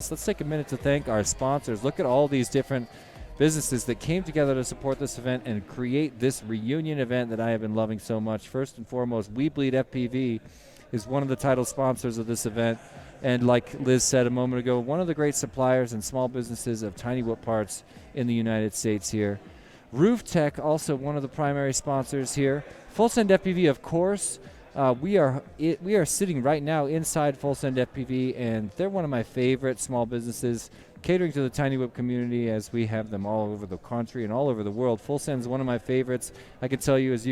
Let's take a minute to thank our sponsors. Look at all these different businesses that came together to support this event and create this reunion event that I have been loving so much. First and foremost, We Bleed FPV is one of the title sponsors of this event. And like Liz said a moment ago, one of the great suppliers and small businesses of tiny whoop parts in the United States here. Roof Tech, also one of the primary sponsors here. Full Send FPV, of course. We are sitting right now inside Full Send FPV, and they're one of my favorite small businesses catering to the tiny whip community, as we have them all over the country and all over the world. Full Send is one of my favorites. I can tell you, as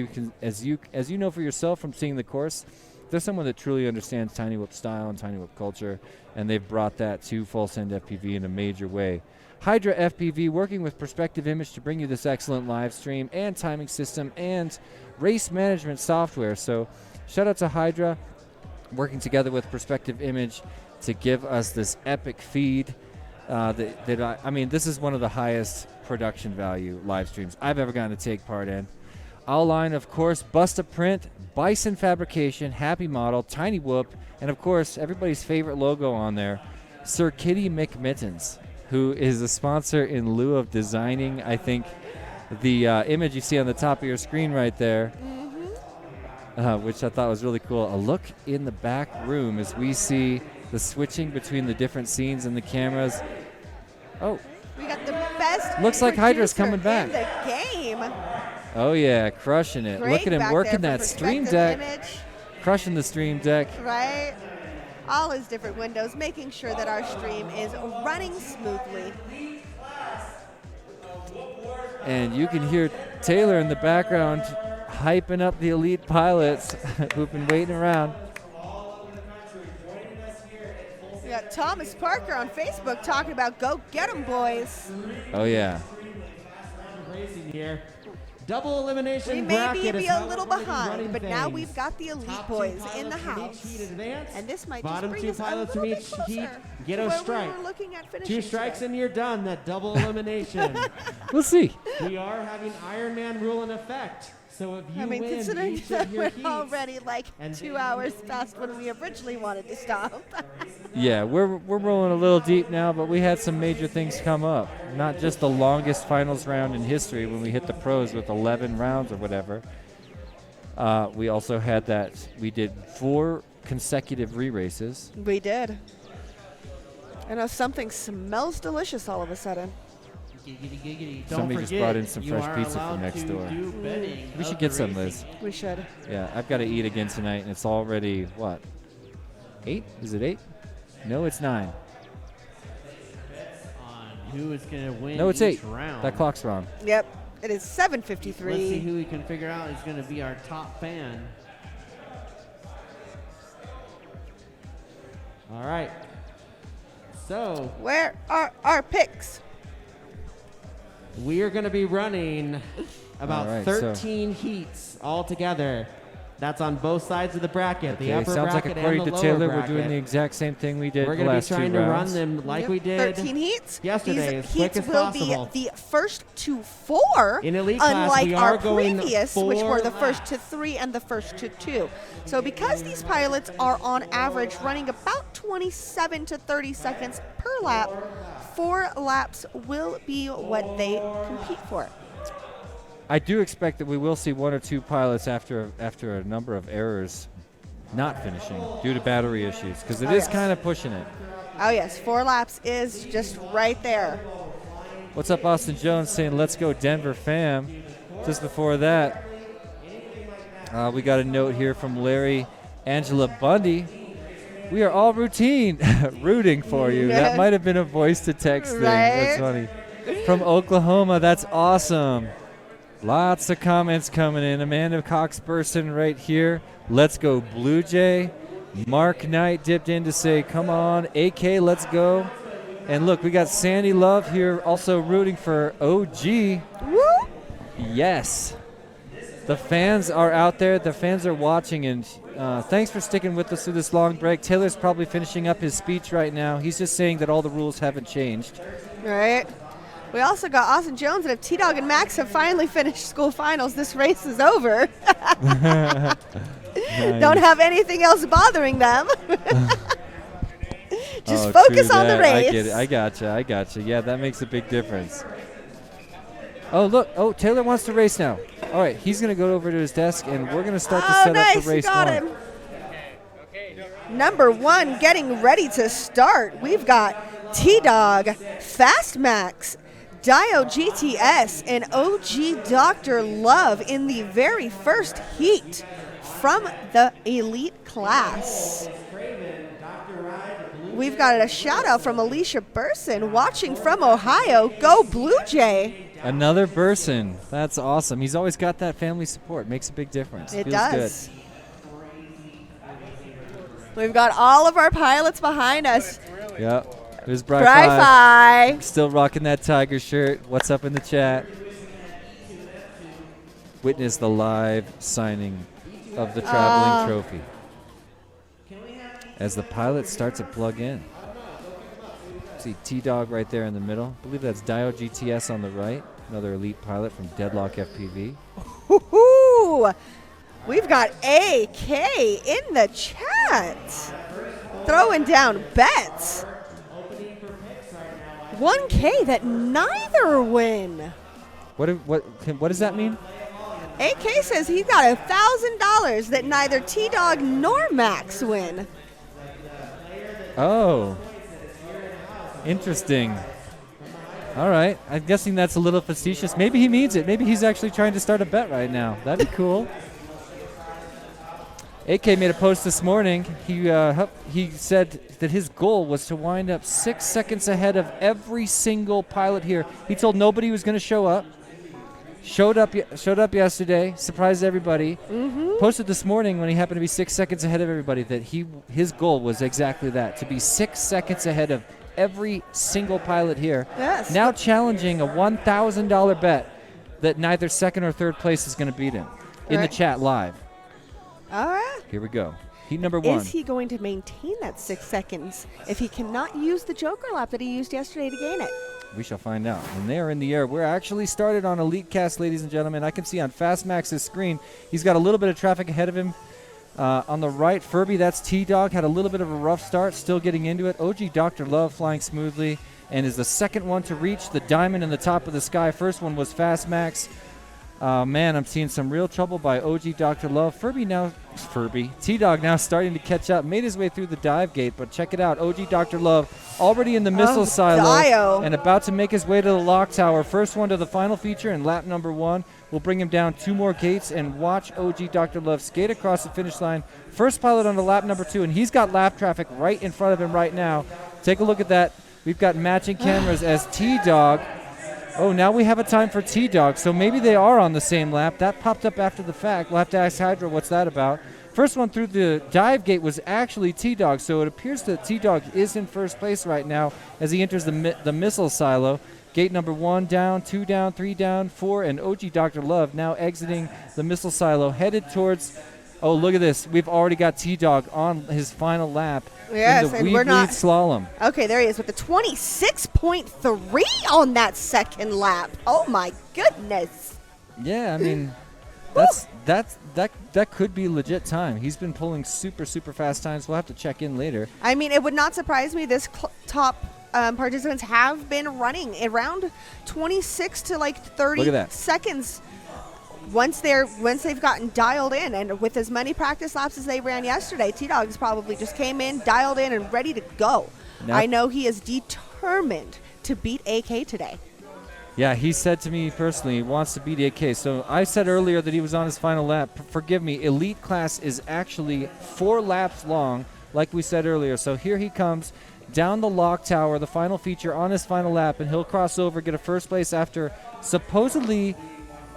you know for yourself from seeing the course, they're someone that truly understands tiny whip style and tiny whip culture, and they've brought that to Full Send FPV in a major way. Hydra FPV, working with Perspective Image to bring you this excellent live stream and timing system and race management software. So shout out to Hydra, working together with Perspective Image to give us this epic feed. I mean, this is one of the highest production value live streams I've ever gotten to take part in. Outline, of course, Busta Print, Bison Fabrication, Happy Model, Tiny Whoop, and of course, everybody's favorite logo on there, Sir Kitty McMittens, who is a sponsor in lieu of designing, I think, the image you see on the top of your screen right there. Which I thought was really cool. A look in the back room as we see the switching between the different scenes and the cameras. Oh. We got the best. Looks like Hydra's coming back. In the game. Oh, yeah, crushing it. Great. Look at him working that Stream Deck. Image. Crushing the Stream Deck. Right. All his different windows, making sure that our stream is running smoothly. And you can hear Taylor in the background hyping up the elite pilots who've been waiting around. We got Thomas Parker on Facebook talking about go get 'em, boys. Oh, yeah. Racing here. Double elimination we may bracket be a little behind, but things. now we've got the elite Top boys two in the house. And this might bottom just two bring us pilots a from little each bit heat closer get to a where strike. we were looking at finishing 2 strikes today. and you're done. That double elimination. We'll see. We are having Iron Man rule in effect. So if you win considering each that of your we're heats, already like 2 hours past when we originally wanted to stop. Yeah, we're rolling a little deep now, but we had some major things come up. Not just the longest finals round in history when we hit the pros with 11 rounds or whatever. We also had that we did 4 consecutive re-races. We did. I know something smells delicious all of a sudden. Giggity, giggity. Somebody just brought in some fresh pizza from next door. We should get some, Liz. We should. Yeah, I've got to eat again tonight, and it's already, what, 8? Is it 8? No, it's 9. Who is going to win No, it's each 8. round. That clock's wrong. Yep. It is 7:53. Let's see who we can figure out is going to be our top fan. All right. So where are our picks? We are going to be running about right, 13 heats all together. That's on both sides of the bracket, Okay, the upper sounds like bracket according and the to lower Taylor, bracket. we're doing the exact same thing we did We're the going to be last 2 trying to rounds. run them like we did 13 heats. yesterday, These as quick heats as will possible. be the first to 4, In elite class, unlike we are our going previous, which were 4 the first to 3 and the first to 2. So because these pilots are on average running about 27 to 30 seconds per lap, 4 laps will be what they compete for. I do expect that we will see 1 or 2 pilots after a number of errors not finishing due to battery issues, because it is kind of pushing it. Oh yes, 4 laps is just right there. What's up, Austin Jones saying, let's go Denver fam. Just before that, we got a note here from Larry Angela Bundy. We are all routine rooting for you. That might have been a voice to text thing. That's funny. From Oklahoma, that's awesome. Lots of comments coming in. Amanda Cox Burson right here. Let's go Blue Jay. Mark Knight dipped in to say, come on, AK, let's go. And look, we got Sandy Love here also rooting for OG. Woo! Yes. The fans are out there. The fans are watching. And thanks for sticking with us through this long break. Taylor's probably finishing up his speech right now. He's just saying that all the rules haven't changed. Right. We also got Austin Jones, and if T-Dog and Max have finally finished school finals, this race is over. Don't have anything else bothering them. Just focus true on the that. race. I get it. I gotcha. Yeah, that makes a big difference. Oh, look. Oh, Taylor wants to race now. All right, he's going to go over to his desk, and we're going to start to set nice. up for race Got 1. him. Number 1 getting ready to start. We've got T-Dog, Fast Max, Dio GTS, and OG Dr. Love in the very first heat from the elite class. We've got a shout out from Alicia Burson watching from Ohio. Go Blue Jay. Another Burson. That's awesome. He's always got that family support. Makes a big difference. It Feels does. good. We've got all of our pilots behind us. Yep. There's Bri Bri-Fi. Still rocking that Tiger shirt. What's up in the chat? Witness the live signing of the traveling trophy as the pilots start to plug in. See T-Dog right there in the middle. I believe that's Dio GTS on the right. Another elite pilot from Deadlock FPV. Woo-hoo. We've got AK in the chat. Throwing down bets. 1K that neither win. What does that mean? AK says he got $1,000 that neither T-Dog nor Max win. Oh. Interesting. All right. I'm guessing that's a little facetious. Maybe he means it. Maybe he's actually trying to start a bet right now. That'd be cool. AK made a post this morning. He said that his goal was to wind up 6 seconds ahead of every single pilot here. He told nobody he was going to show up. Showed up yesterday, surprised everybody. Posted this morning when he happened to be 6 seconds ahead of everybody that his goal was exactly that, to be 6 seconds ahead of every single pilot here. Yes. Now challenging a $1,000 bet that neither second or third place is going to beat him in the chat live. All right. Here we go. Heat number 1. Is he going to maintain that 6 seconds if he cannot use the Joker lap that he used yesterday to gain it? We shall find out. And they are in the air. We're actually started on Elite Cast, ladies and gentlemen. I can see on Fastmax's screen, he's got a little bit of traffic ahead of him. On the right, Furby, that's T-Dog, had a little bit of a rough start, still getting into it. OG Dr. Love flying smoothly and is the second one to reach the diamond in the top of the sky. First one was Fastmax. Man, I'm seeing some real trouble by OG Dr. Love. T-Dog now starting to catch up. Made his way through the dive gate, but check it out. OG Dr. Love already in the missile silo Dio. and about to make his way to the lock tower. First one to the final feature in lap number 1. We'll bring him down 2 more gates and watch OG Dr. Love skate across the finish line. First pilot on the lap number 2, and he's got lap traffic right in front of him right now. Take a look at that. We've got matching cameras as T-Dog. Oh, now we have a time for T-Dog, so maybe they are on the same lap. That popped up after the fact. We'll have to ask Hydra what's that about. First one through the dive gate was actually T-Dog, so it appears that T-Dog is in first place right now as he enters the missile silo. Gate number 1 down, 2 down, 3 down, 4, and OG Dr. Love now exiting the missile silo, headed towards... Oh, look at this. We've already got T-Dog on his final lap Yes, in the and we're not slalom. Okay, there he is with the 26.3 on that second lap. Oh my goodness. Yeah, I mean, that could be legit time. He's been pulling super fast times. We'll have to check in later. I mean, it would not surprise me. This top participants have been running around 26 to like 30 seconds once they've gotten dialed in, and with as many practice laps as they ran yesterday, T-Dogs probably just came in, dialed in, and ready to go. Now, I know he is determined to beat AK today. Yeah, he said to me personally he wants to beat AK. So I said earlier that he was on his final lap. Forgive me, elite class is actually 4 laps long, like we said earlier. So here he comes down the lock tower, the final feature on his final lap, and he'll cross over, get a first place after supposedly...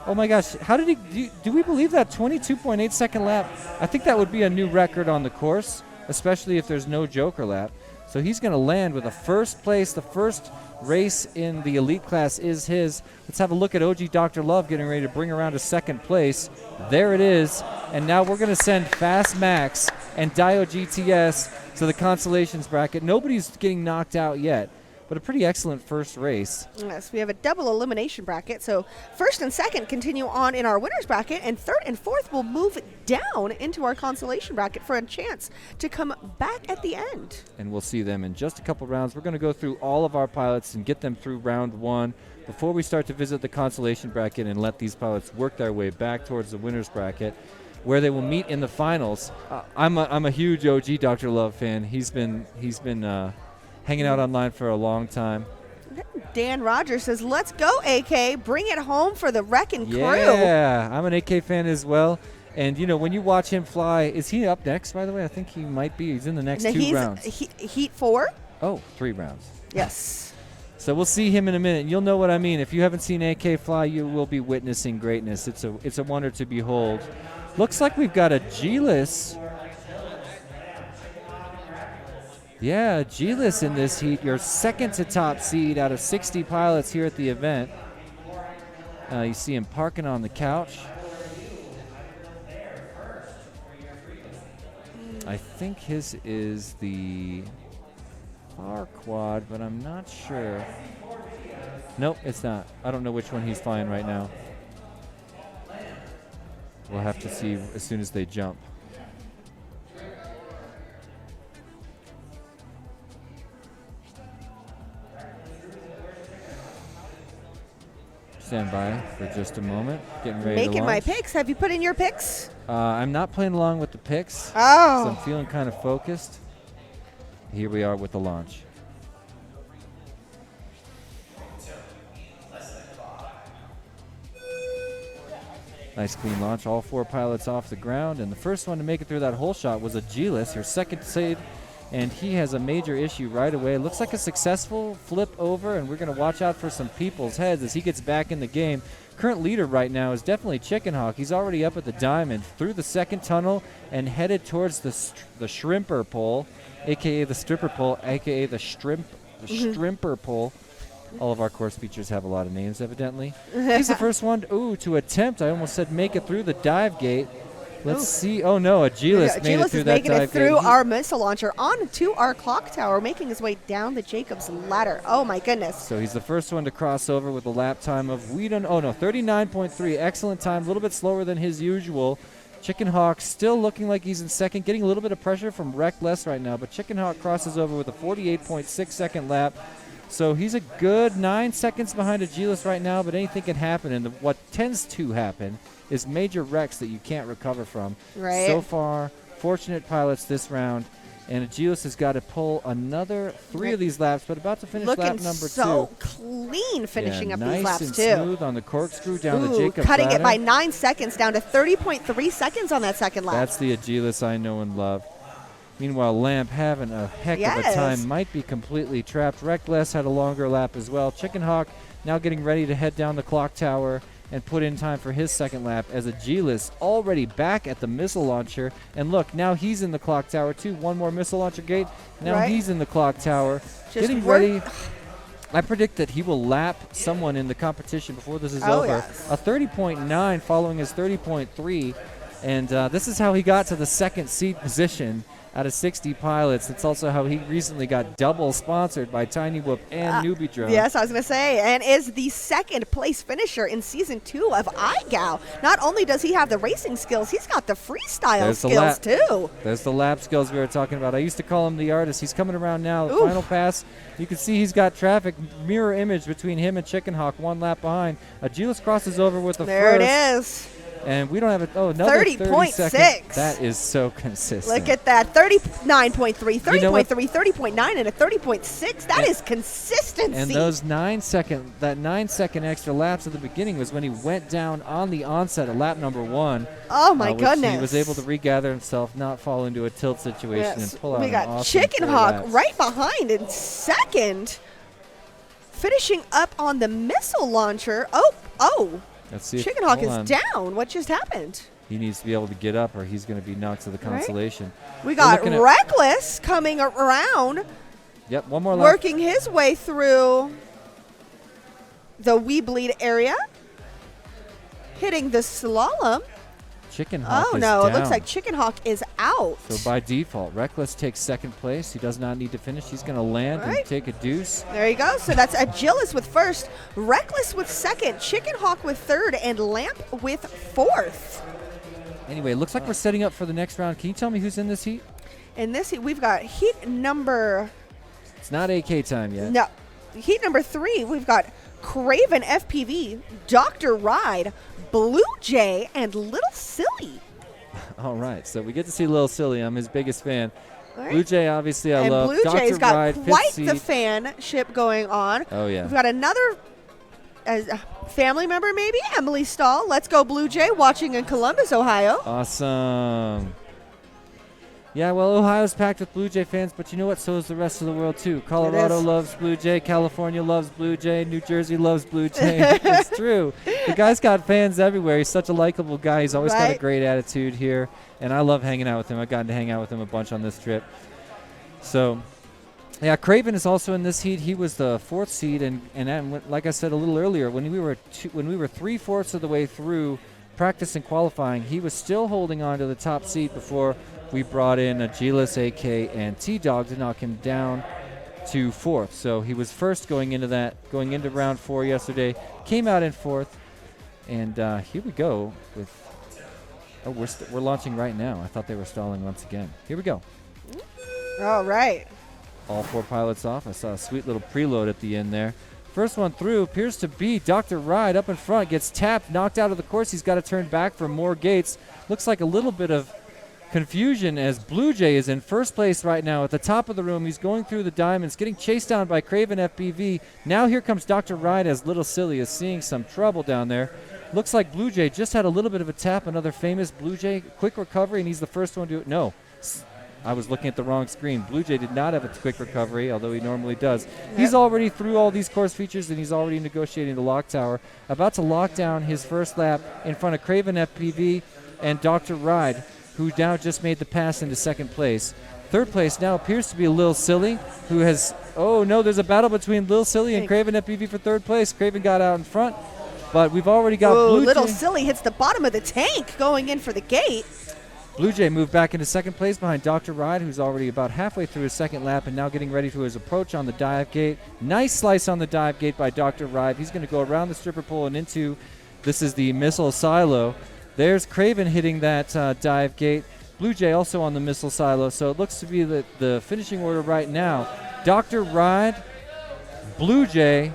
Oh my gosh, how did he do we believe that 22.8 second lap? I think that would be a new record on the course, especially if there's no Joker lap. So he's going to land with a first place. The first race in the elite class is his. Let's have a look at OG Dr. Love getting ready to bring around to second place. There it is. And now we're going to send Fast Max and Dio GTS to the consolations bracket. Nobody's getting knocked out yet. but a pretty excellent first race. Yes, we have a double elimination bracket. So first and second continue on in our winners bracket, and third and fourth will move down into our consolation bracket for a chance to come back at the end. And we'll see them in just a couple rounds. We're going to go through all of our pilots and get them through round one before we start to visit the consolation bracket and let these pilots work their way back towards the winners bracket, where they will meet in the finals. I'm a huge OG Dr. Love fan. He's been hanging out online for a long time. Dan Rogers says, "Let's go, AK. Bring it home for the wrecking crew." Yeah, I'm an AK fan as well. And, you know, when you watch him fly, is he up next, by the way? I think he might be. He's in the next 2 rounds. Heat 4? Oh, 3 rounds. Yes. So we'll see him in a minute. You'll know what I mean. If you haven't seen AK fly, you will be witnessing greatness. It's a wonder to behold. Looks like we've got a G-list. Yeah, G-list in this heat. Your second to top seed out of 60 pilots here at the event. You see him parking on the couch. I think his is the far quad, but I'm not sure. Nope, it's not. I don't know which one he's flying right now. We'll have to see as soon as they jump. Stand by for just a moment. Getting ready to launch. Making my picks. Have you put in your picks? I'm not playing along with the picks. Oh. So I'm feeling kind of focused. Here we are with the launch. Nice clean launch. All 4 pilots off the ground. And the first one to make it through that hole shot was a G-list, your second seed. And he has a major issue right away. Looks like a successful flip over, and we're going to watch out for some people's heads as he gets back in the game. Current leader right now is definitely Chicken Hawk. He's already up at the diamond, through the second tunnel, and headed towards the shrimper pole, a.k.a. the stripper pole, a.k.a. the shrimper pole. All of our course features have a lot of names, evidently. He's the first one to attempt. I almost said make it through the dive gate. Let's see. Oh, no, a G-list made it through that dive gate. Making it through our missile launcher onto our clock tower, making his way down the Jacob's ladder. Oh, my goodness. So he's the first one to cross over with a lap time of 39.3. Excellent time, a little bit slower than his usual. Chicken Hawk still looking like he's in second, getting a little bit of pressure from Reckless right now, but Chicken Hawk crosses over with a 48.6 second lap. So he's a good 9 seconds behind a G-list right now, but anything can happen. And what tends to happen is major wrecks that you can't recover from. Right. So far, fortunate pilots this round. And a G-list has got to pull another 3 of these laps, but about to finish lap number 2. Looking so clean finishing up nice these laps, and too. Smooth on the corkscrew down the Jacob's cutting ladder. it by 9 seconds down to 30.3 seconds on that second lap. That's the Agilis I know and love. Meanwhile, Lamp having a heck of a time, might be completely trapped. Reckless had a longer lap as well. Chicken Hawk now getting ready to head down the clock tower and put in time for his second lap as a G-list already back at the missile launcher. And look, now he's in the clock tower too. One more missile launcher gate. Now he's in the clock tower. Getting ready. I predict that he will lap someone in the competition before this is over. Yes. A 30.9 following his 30.3. And this is how he got to the second seat position out of 60 pilots. It's also how he recently got double sponsored by Tiny Whoop and Newbie Drone. Yes, I was going to say, and is the second place finisher in season 2 of iGao. Not only does he have the racing skills, he's got the freestyle skills too. There's the lap skills we were talking about. I used to call him the artist. He's coming around now. Oof. Final pass. You can see he's got traffic mirror image between him and Chicken Hawk, 1 lap behind. Agilis crosses over with the there first. There it is. And we don't have it. Oh, another 30.6. That is so consistent. Look at that. 39.3, 30.3, 30.9, and a 30.6. That is consistency. And those 9 second extra laps at the beginning was when he went down on the onset of lap number 1. Oh, my goodness. He was able to regather himself, not fall into a tilt situation, and pull out We got an awesome Chicken 4 Hawk laps. right behind in second. Finishing up on the missile launcher. Oh. Let's see. Chicken Hawk is down. What just happened? He needs to be able to get up or he's going to be knocked to the consolation. We got Reckless coming around. Yep, one more lap. Working his way through the Wee Bleed area. Hitting the slalom. Chicken Hawk Oh, is no. It down. looks like Chicken Hawk is out. So by default, Reckless takes second place. He does not need to finish. He's going to land and Right. take a deuce. There you go. So that's Agilis with first, Reckless with second, Chicken Hawk with third, and Lamp with fourth. Anyway, looks like we're setting up for the next round. Can you tell me who's in this heat? In this heat, we've got heat number It's not AK time yet. no, heat number 3. We've got Craven FPV, Dr. Ride, Blue Jay, and Little Silly. All right, so we get to see Lil Silly. I'm his biggest fan. All right. Blue Jay, obviously, I And love. Blue Dr. Jay's got Ride, fifth quite the seed. fanship going on. Oh, yeah. We've got another family member, maybe, Emily Stahl. Let's go, Blue Jay, watching in Columbus, Ohio. Awesome. Yeah, well, Ohio's packed with Blue Jay fans, but you know what? So is the rest of the world, too. Colorado is. loves Blue Jay. California loves Blue Jay. New Jersey loves Blue Jay. It's true. The guy's got fans everywhere. He's such a likable guy. He's always got a Right. great attitude here, and I love hanging out with him. I've gotten to hang out with him a bunch on this trip. So, yeah, Craven is also in this heat. He was the 4th seed, and like I said a little earlier, when we were 3/4 of the way through practice and qualifying, he was still holding on to the top seed before we brought in Agilis, AK, and T-Dog to knock him down to 4th. So he was first going into round 4 yesterday, came out in 4th, and here we go with. Oh, we're launching right now. I thought they were stalling once again. Here we go. All right. All 4 pilots off. I saw a sweet little preload at the end there. First one through appears to be Dr. Ride up in front. Gets tapped, knocked out of the course. He's got to turn back for more gates. Looks like a little bit of confusion as Blue Jay is in first place right now at the top of the room. He's going through the diamonds, getting chased down by Craven FPV. Now here comes Dr. Ride as Little Silly is seeing some trouble down there. Looks like Blue Jay just had a little bit of a tap. Another famous Blue Jay. Quick recovery, and he's the first one to do it. No. I was looking at the wrong screen. Blue Jay did not have a quick recovery, although he normally does. Yep. He's already through all these course features, and he's already negotiating the lock tower. About to lock down his first lap in front of Craven FPV and Dr. Ride, who now just made the pass into second place. Third place now appears to be Lil Silly, who has... Oh, no, there's a battle between Lil Silly and Craven FPV for third place. Craven got out in front, but we've already got Blue Jay. Little Silly hits the bottom of the tank going in for the gate. Blue Jay moved back into second place behind Dr. Ride, who's already about halfway through his second lap and now getting ready to his approach on the dive gate. Nice slice on the dive gate by Dr. Ride. He's going to go around the stripper pole and into, this is the missile silo. There's Craven hitting that dive gate. Blue Jay also on the missile silo. So it looks to be the finishing order right now. Dr. Ride, Blue Jay,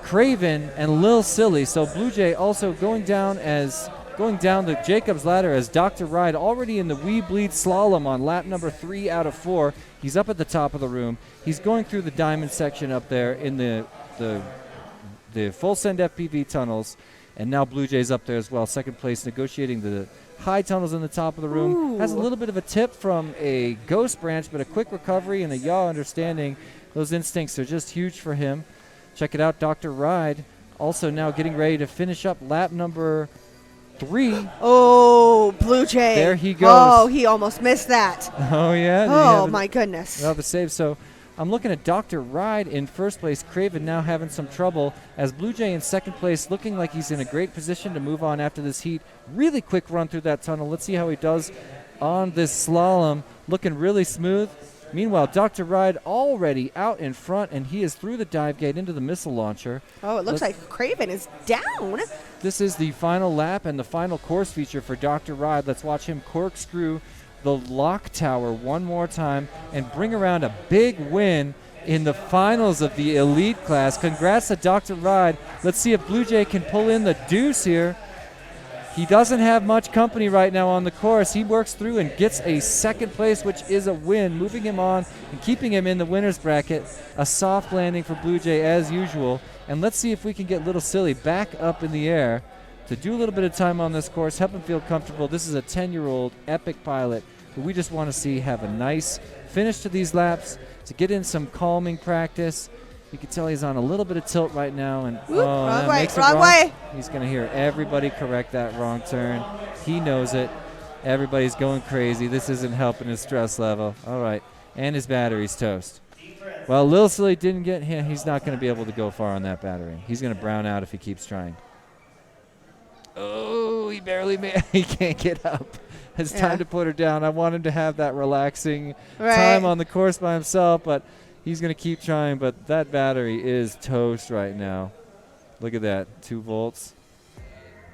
Craven, and Lil Silly. So Blue Jay also going down the Jacob's ladder as Dr. Ride already in the We Bleed slalom on lap number 3 out of 4. He's up at the top of the room. He's going through the diamond section up there in the full send FPV tunnels. And now Blue Jay's up there as well, second place, negotiating the high tunnels in the top of the room. Ooh. Has a little bit of a tip from a ghost branch, but a quick recovery and a yaw understanding. Those instincts are just huge for him. Check it out, Dr. Ride also now getting ready to finish up lap number 3. Oh, Blue Jay. There he goes. Oh, he almost missed that. Oh, yeah? Oh, my goodness. The save. So I'm looking at Dr. Ride in first place. Craven now having some trouble as Blue Jay in second place, looking like he's in a great position to move on after this heat. Really quick run through that tunnel. Let's see how he does on this slalom. Looking really smooth. Meanwhile, Dr. Ride already out in front, and he is through the dive gate into the missile launcher. Oh, it looks like Craven is down. This is the final lap and the final course feature for Dr. Ride. Let's watch him corkscrew the lock tower one more time and bring around a big win in the finals of the elite class. Congrats to Dr. Ride. Let's see if Blue Jay can pull in the deuce here. He doesn't have much company right now on the course. He works through and gets a second place, which is a win, moving him on and keeping him in the winner's bracket. A soft landing for Blue Jay as usual. And let's see if we can get Little Silly back up in the air to do a little bit of time on this course, help him feel comfortable. This is a 10-year-old epic pilot who we just want to see have a nice finish to these laps, to get in some calming practice. You can tell he's on a little bit of tilt right now. And wrong way, wrong way. He's going to hear everybody correct that wrong turn. He knows it. Everybody's going crazy. This isn't helping his stress level. All right. And his battery's toast. Well, Lil Silly didn't get him. He's not going to be able to go far on that battery. He's going to brown out if he keeps trying. Oh, he barely made. He can't get up. It's time to put her down. I want him to have that relaxing time on the course by himself, but he's going to keep trying. But that battery is toast right now. Look at that, 2 volts.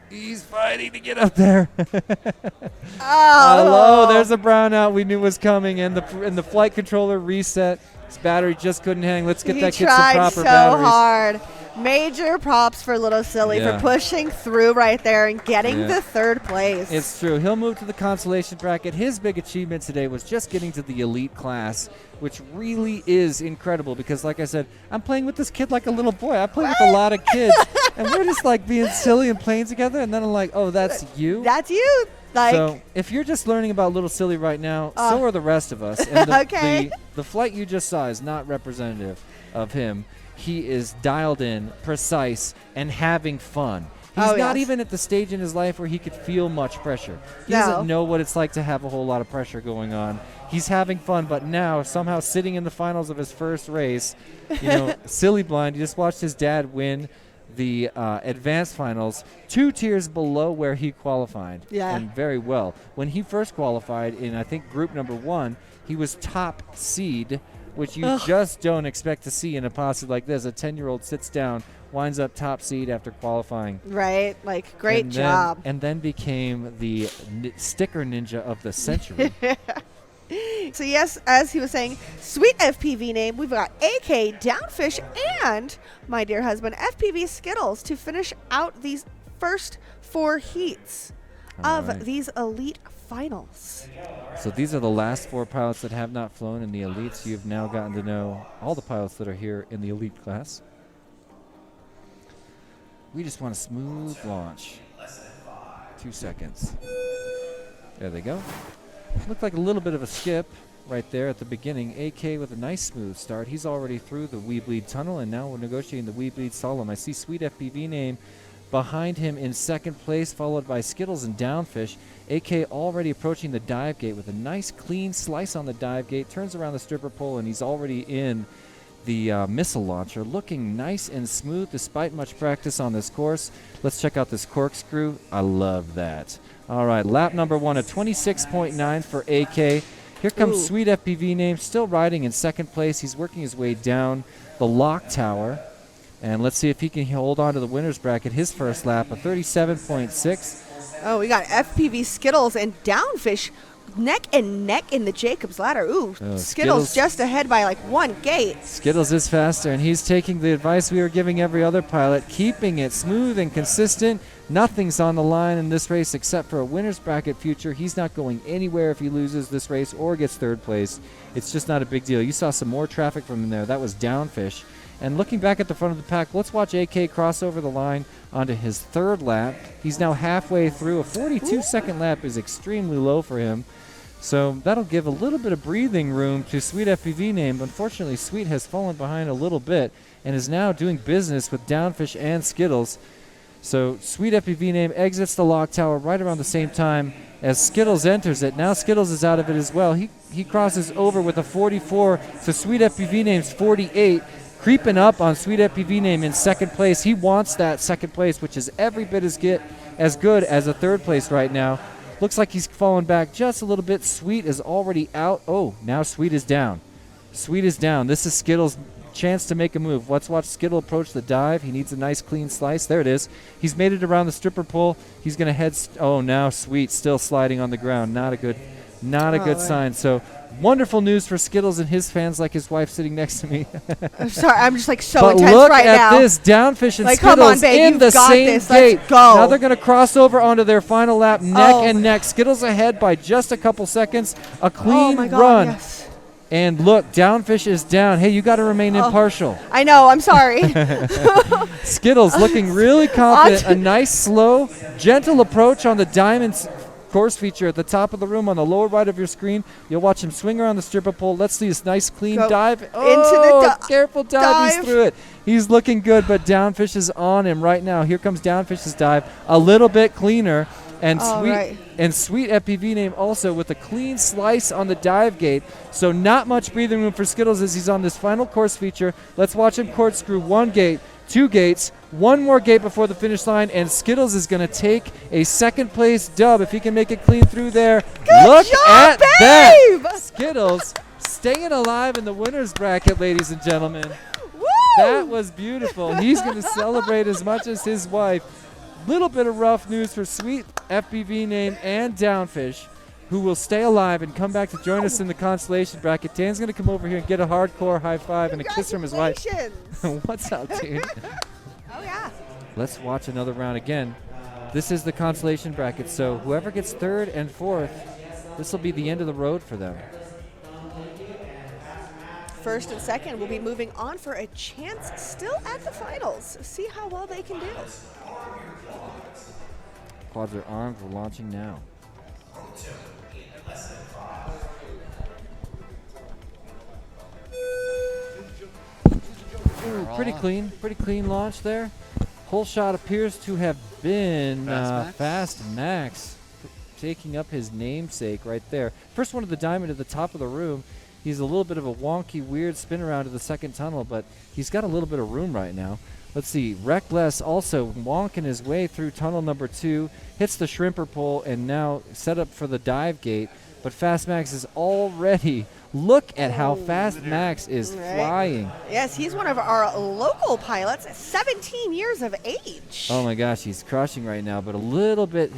He's fighting to get up there. Hello, there's a brownout we knew was coming, and the flight controller reset. His battery just couldn't hang. Let's get that kid some proper batteries. Hard. Major props for Little Silly for pushing through right there and getting the 3rd place. It's true. He'll move to the consolation bracket. His big achievement today was just getting to the elite class, which really is incredible because, like I said, I'm playing with this kid like a little boy. I play with a lot of kids, and we're just like being silly and playing together, and then I'm like, oh, that's you? That's you. Like, so if you're just learning about Little Silly right now, so are the rest of us. And the flight you just saw is not representative of him. He is dialed in, precise, and having fun. He's not even at the stage in his life where he could feel much pressure. He doesn't know what it's like to have a whole lot of pressure going on. He's having fun, but now somehow sitting in the finals of his first race, silly blind. You just watched his dad win the advanced finals 2 tiers below where he qualified. And very well. When he first qualified in, I think, group number 1, he was top seed, which you just don't expect to see in a posse like this. A 10-year-old sits down, winds up top seed after qualifying. Right, like, great job. And then became the sticker ninja of the century. So, yes, as he was saying, sweet FPV name, we've got AK, Downfish, and my dear husband, FPV Skittles, to finish out these first 4 heats of these elite finals. So these are the last 4 pilots that have not flown in the elites. You've now gotten to know all the pilots that are here in the elite class. We just want a smooth launch. 2 seconds. There they go. Looked like a little bit of a skip right there at the beginning. AK with a nice smooth start. He's already through the Weebleed tunnel, and now we're negotiating the Weebleed Solemn. I see Sweet FPV name behind him in 2nd place, followed by Skittles and Downfish. AK already approaching the dive gate with a nice clean slice on the dive gate, turns around the stripper pole, and he's already in the missile launcher, looking nice and smooth despite much practice on this course. Let's check out this corkscrew. I love that. All right, lap number 1 at 26.9 for AK. Here comes Sweet FPV name, still riding in 2nd place. He's working his way down the lock tower. And let's see if he can hold on to the winner's bracket. His first lap, a 37.6. Oh, we got FPV Skittles and Downfish neck and neck in the Jacob's Ladder. Ooh, Skittles just ahead by like 1 gate. Skittles is faster, and he's taking the advice we were giving every other pilot, keeping it smooth and consistent. Nothing's on the line in this race except for a winner's bracket future. He's not going anywhere if he loses this race or gets 3rd place. It's just not a big deal. You saw some more traffic from him there. That was Downfish. And looking back at the front of the pack, let's watch AK cross over the line onto his 3rd lap. He's now halfway through. A 42-second lap is extremely low for him. So that'll give a little bit of breathing room to Sweet FPV name. Unfortunately, Sweet has fallen behind a little bit and is now doing business with Downfish and Skittles. So Sweet FPV name exits the lock tower right around the same time as Skittles enters it. Now Skittles is out of it as well. He crosses over with a 44, so Sweet FPV name's 48. Creeping up on Sweet FPV name in 2nd place. He wants that 2nd place, which is every bit as good as a 3rd place right now. Looks like he's fallen back just a little bit. Sweet is already out. Oh, now Sweet is down. Sweet is down. This is Skittles' chance to make a move. Let's watch Skittle approach the dive. He needs a nice clean slice. There it is. He's made it around the stripper pole. He's going to head. Now Sweet still sliding on the ground. Not a good sign. So wonderful news for Skittles and his fans, like his wife sitting next to me. I'm sorry, I'm just like so intense right But now. look at this, Downfish and like, Skittles come on, babe, in the same this. gate. Let's go. Now they're going to cross over onto their final lap, neck and neck. Skittles ahead by just a couple seconds. A clean run. Yes. And look, Downfish is down. Hey, you got to remain impartial. I know, I'm sorry. Skittles looking really confident. A nice, slow, gentle approach on the Diamonds course feature at the top of the room on the lower right of your screen. You'll watch him swing around the stripper pole. Let's see this nice clean dive. Into the careful dive. He's through it. He's looking good, but Downfish is on him right now. Here comes Downfish's dive. A little bit cleaner. And Sweet FPV name also with a clean slice on the dive gate. So not much breathing room for Skittles as he's on this final course feature. Let's watch him corkscrew 1 gate, 2 gates, 1 more gate before the finish line, and Skittles is going to take a second place dub if he can make it clean through there. Look at that! Skittles staying alive in the winner's bracket, ladies and gentlemen. Woo! That was beautiful. He's going to celebrate as much as his wife. Little bit of rough news for sweet FPV name and Downfish, who will stay alive and come back to join us in the consolation bracket. Dan's going to come over here and get a hardcore high five and a kiss from his wife. What's up, dude? Oh, yeah. Let's watch another round again. This is the consolation bracket, so whoever gets 3rd and 4th, this will be the end of the road for them. 1st and 2nd will be moving on for a chance still at the finals. See how well they can do. Quads are armed. We're launching now. Ooh, pretty clean launch there. Whole shot appears to have been Fast Max taking up his namesake right there. First one of the diamond at the top of the room. He's a little bit of a wonky, weird spin around to the second tunnel, but he's got a little bit of room right now. Let's see, Reckless also wonking his way through tunnel number 2, hits the shrimper pole, and now set up for the dive gate. But Fast Max is already, look at how Fast Max is flying. Yes, he's one of our local pilots, 17 years of age. Oh my gosh, he's crushing right now, but a little bit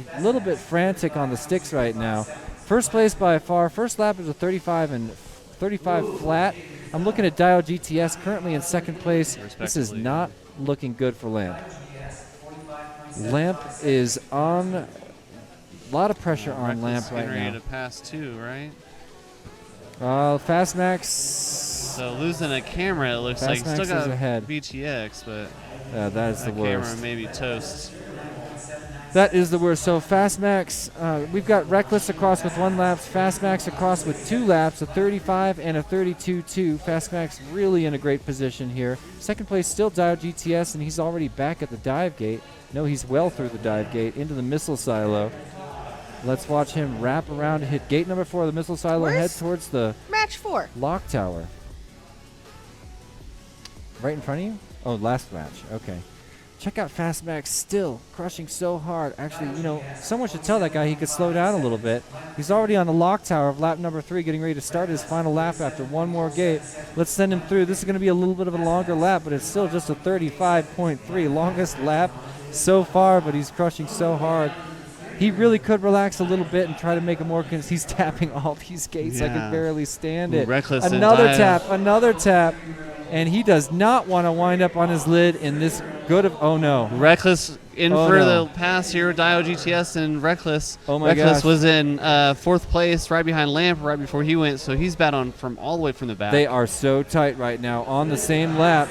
frantic on the sticks right now. First place by far, first lap is a 35 flat. I'm looking at Dial GTS currently in 2nd place. This is not looking good for Lamp. Lamp is on a lot of pressure on Lamp right now. To pass 2, right? Fast Max. So losing a camera, it looks Fast like Max still is got ahead. VTX, but that is the worst. Camera maybe toast. That is the worst. So Fast Max, we've got Reckless across with 1 lap, Fast Max across with 2 laps, a 35 and a 32.2. Fast Max really in a great position here. 2nd place still Dial GTS, and he's already back at the dive gate. No, he's well through the dive gate into the missile silo. Let's watch him wrap around and hit gate number 4 of the missile silo, head towards the match 4 lock tower. Right in front of you? Oh, last match. Okay. Check out Fast Max still crushing so hard. Actually, you know, someone should tell that guy he could slow down a little bit. He's already on the lock tower of lap number 3, getting ready to start his final lap after 1 more gate. Let's send him through. This is going to be a little bit of a longer lap, but it's still just a 35.3. Longest lap so far, but he's crushing so hard. He really could relax a little bit and try to make it more, because he's tapping all these gates. I can barely stand it. Reckless another tap. And he does not want to wind up on his lid in this good of, oh no. Reckless in for the pass here, Dio GTS and Reckless. Oh my Reckless gosh. was in 4th place right behind Lamp right before he went, so he's bat on from all the way from the back. They are so tight right now on the same lap.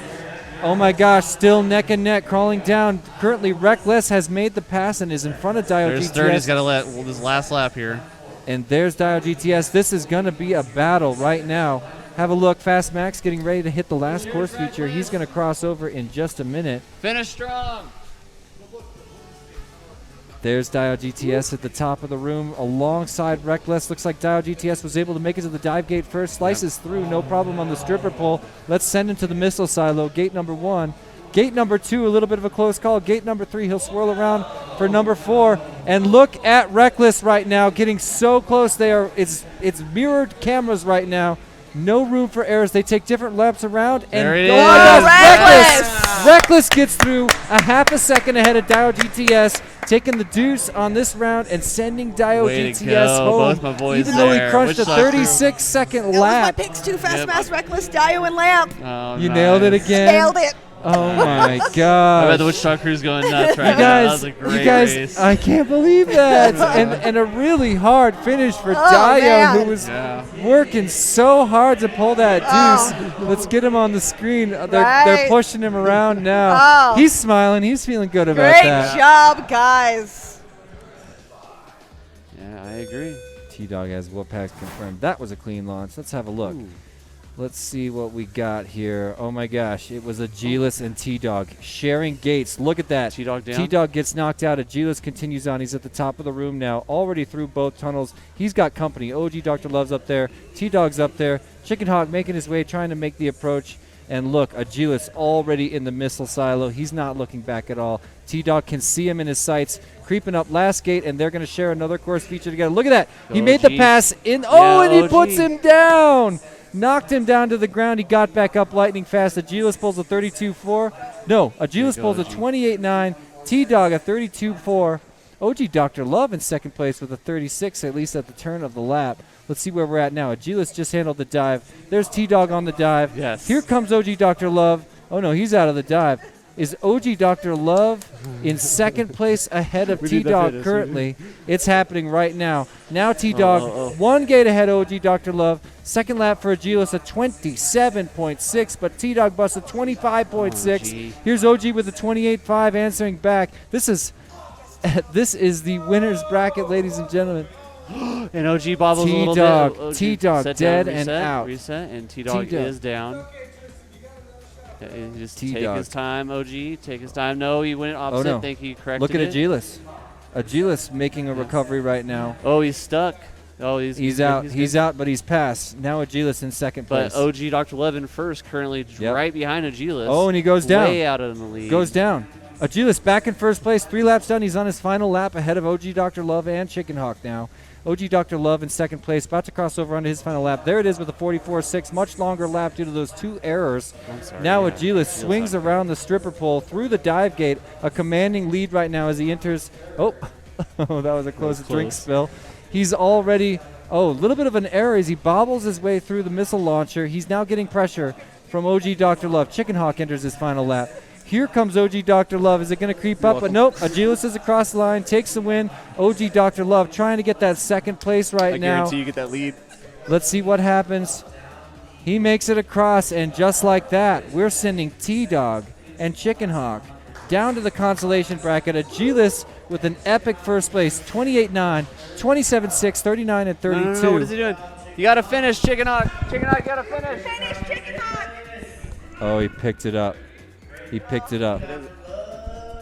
Oh my gosh, still neck and neck, crawling down. Currently, Reckless has made the pass and is in front of Dio There's GTS. third, he's got to let this last lap here. And there's Dio GTS. This is going to be a battle right now. Have a look. Fast Max getting ready to hit the last course feature. He's going to cross over in just a minute. Finish strong. There's Dio GTS at the top of the room alongside Reckless. Looks like Dio GTS was able to make it to the dive gate first. Slices through, no problem on the stripper pole. Let's send him to the missile silo. Gate number 1. Gate number 2, a little bit of a close call. Gate number 3, he'll swirl around for number 4. And look at Reckless right now, getting so close. It's mirrored cameras right now. No room for errors. They take different laps around. There And it is. Reckless gets through a half a second ahead of Dio GTS, taking the deuce on this round and sending Dio GTS home. Both my boys even though he there. crushed a Which side 36-second That was my lap. picks too. Fast Max, Reckless, Dio, and Lamp. Oh, You nailed it again. Nailed it. Oh my I bet gosh. the Wichita crew's going nuts right You now. That was guys, a great you guys, race. I can't believe that. and a really hard finish for Dio, man. who was working so hard to pull that deuce. Let's get him on the screen. They're pushing him around now. He's smiling. He's feeling good about that. Great job, guys. Yeah, I agree. T-Dog has Wolfpack confirmed. That was a clean launch. Let's have a look. Let's see what we got here. Oh my gosh, it was a G-Less and T-Dog sharing gates. Look at that. T-Dog down. T-Dog gets knocked out. A G-Less continues on. He's at the top of the room now, already through both tunnels. He's got company. OG Dr. Love's up there. T-Dog's up there. Chicken Hawk making his way, trying to make the approach. And look, Agilis already in the missile silo. He's not looking back at all. T-Dog can see him in his sights, creeping up last gate, and they're going to share another course feature together. Look at that. He made the pass in. Oh, and he puts him down. Knocked him down to the ground. He got back up lightning fast. Agilis pulls a 32.4. No, Agilis pulls a 28.9. T-Dog a 32.4. OG Dr. Love in second place with a 36, at least at the turn of the lap. Let's see where we're at now. Agilis just handled the dive. There's T-Dog on the dive. Yes. Here comes OG Dr. Love. Oh, no, he's out of the dive. Is OG Dr. Love in second place ahead of T-Dog currently? It's happening right now. Now T-Dog, 1 gate ahead of OG Dr. Love. Second lap for Agilis, a 27.6, but T-Dog busts a 25.6. Here's OG with a 28.5 answering back. This is the winner's bracket, ladies and gentlemen. And OG bobbles a little bit. OG T-Dog set dead down, and out. Reset, and T-Dog is down. Just take his time, OG. Take his time. No, he went opposite. Oh, no. Think he corrected Look at it. Agilis. Agilis making a recovery right now. Oh, he's stuck. Oh, he's out. He's out, but he's passed. Now Agilis in second place. But OG Dr. Levin first, currently right behind Agilis. Oh, and he goes down. Way out of the lead. Goes down. Agilis back in first place. 3 laps done. He's on his final lap ahead of OG Dr. Love and Chicken Hawk now. OG Dr. Love in second place, about to cross over onto his final lap. There it is with a 44.6, much longer lap due to those 2 errors. Now Agilis swings around the stripper pole through the dive gate, a commanding lead right now as he enters. Oh, that was a close drink spill. He's already, a little bit of an error as he bobbles his way through the missile launcher. He's now getting pressure from OG Dr. Love. Chicken Hawk enters his final lap. Here comes OG Dr. Love. Is it going to creep up? But nope. Agilis is across the line, takes the win. OG Dr. Love trying to get that second place right now. I guarantee you get that lead. Let's see what happens. He makes it across, and just like that, we're sending T-Dog and Chicken Hawk down to the consolation bracket. Agilis with an epic first place, 28.9, 27.6, 39, and 32. No, what is he doing? You got to finish, Chicken Hawk. Chicken Hawk, you got to finish. Finish, Chicken Hawk. Oh, he picked it up. He picked it up.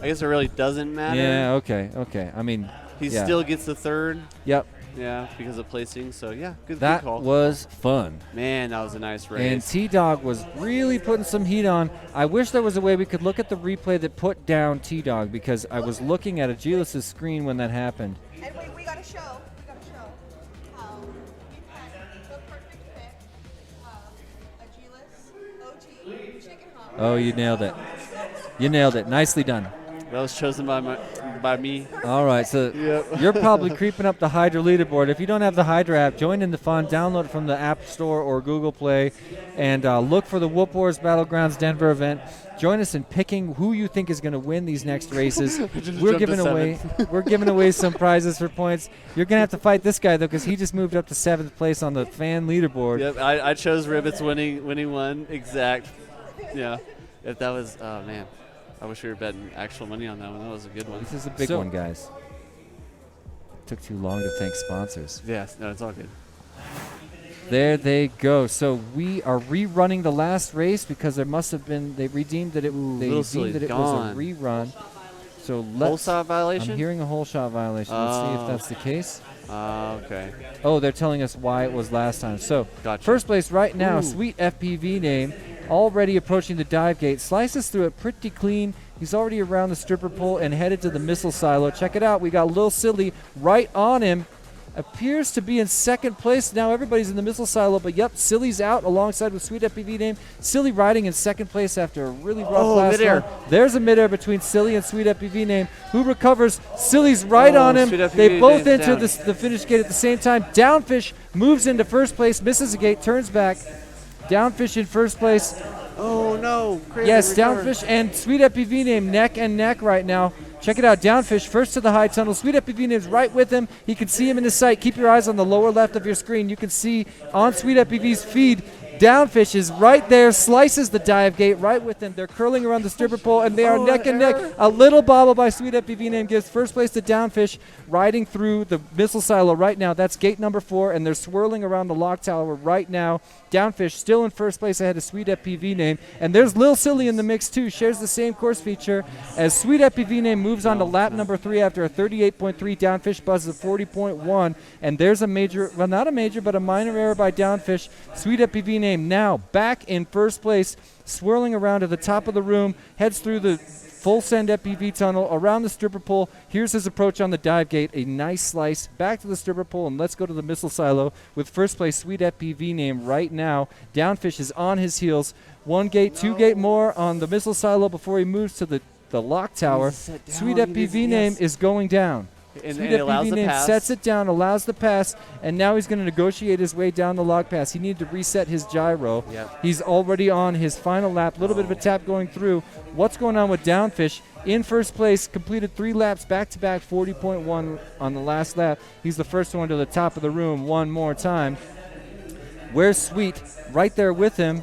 I guess it really doesn't matter. Yeah, okay. I mean, he still gets the third. Yep. Yeah, because of placing. So, yeah, good That call. was fun. Man, that was a nice race. And T-Dog was really putting some heat on. I wish there was a way we could look at the replay that put down T-Dog, because I was looking at Agilis' screen when that happened. And we got to show how we had the perfect pick. Agilis, OG, Chicken Hawk. Oh, you nailed it. You nailed it. Nicely done. That was chosen by me. All right, so you're probably creeping up the Hydra leaderboard. If you don't have the Hydra app, join in the fun. Download it from the App Store or Google Play, and look for the WhoopWars Battlegrounds Denver event. Join us in picking who you think is going to win these next races. We're giving away some prizes for points. You're going to have to fight this guy though, because he just moved up to 7th place on the fan leaderboard. Yep, I chose Ribbits winning one exact. Yeah, if that was man. I wish we were betting actual money on that one. That was a good one. This is a big one, guys. Took too long to thank sponsors. Yes, no, it's all good. There they go. So we are rerunning the last race because there must have been, they deemed that it was a rerun. So Whole shot violation? I'm hearing a whole shot violation. Let's see if that's the case. Okay. Oh, they're telling us why it was last time. So Gotcha. First place right now, Sweet FPV name, already approaching the dive gate. Slices through it pretty clean. He's already around the stripper pole and headed to the missile silo. Check it out. We got Lil Silly right on him. Appears to be in second place. Now everybody's in the missile silo, but yep, Silly's out alongside with Sweet FPV name. Silly riding in second place after a really rough last midair. run. There's a midair between Silly and Sweet FPV name, who recovers. Silly's right on him. Sweet FPV They both name's enter down. the finish gate at the same time. Downfish moves into first place, misses a gate, turns back. Downfish in first place. Oh no! Crazy Yes, recover. Downfish and Sweet FPV name neck and neck right now. Check it out. Downfish first to the high tunnel. Sweet FPV name's right with him. He can see him in his sight. Keep your eyes on the lower left of your screen. You can see on Sweet FPV's feed, Downfish is right there, slices the dive gate right with him. They're curling around the stripper pole, and they are neck and neck. A little bobble by Sweet FPV name gives first place to Downfish, riding through the missile silo right now. That's gate number 4, and they're swirling around the lock tower right now. Downfish still in first place ahead of Sweet FPV name. And there's Lil Silly in the mix too, shares the same course feature as Sweet FPV name moves on to lap number 3 after a 38.3. Downfish buzzes a 40.1. And there's a major, well not a major, but a minor error by Downfish. Sweet FPV name name now back in first place, swirling around to the top of the room, heads through the full send FPV tunnel, around the stripper pole. Here's his approach on the dive gate. A nice slice back to the stripper pole, and let's go to the missile silo with first place Sweet FPV name right now. Downfish is on his heels. 1 gate, 2 gate more on the missile silo before he moves to the lock tower. Sweet FPV name is going down. And Sweet it allows FPV the name pass. sets it down, allows the pass, and now he's going to negotiate his way down the log pass. He needed to reset his gyro. Yep. He's already on his final lap. A little bit of a tap going through. What's going on with Downfish? In first place, completed 3 laps back-to-back, 40.1 on the last lap. He's the first one to the top of the room one more time. Where's Sweet? Right there with him.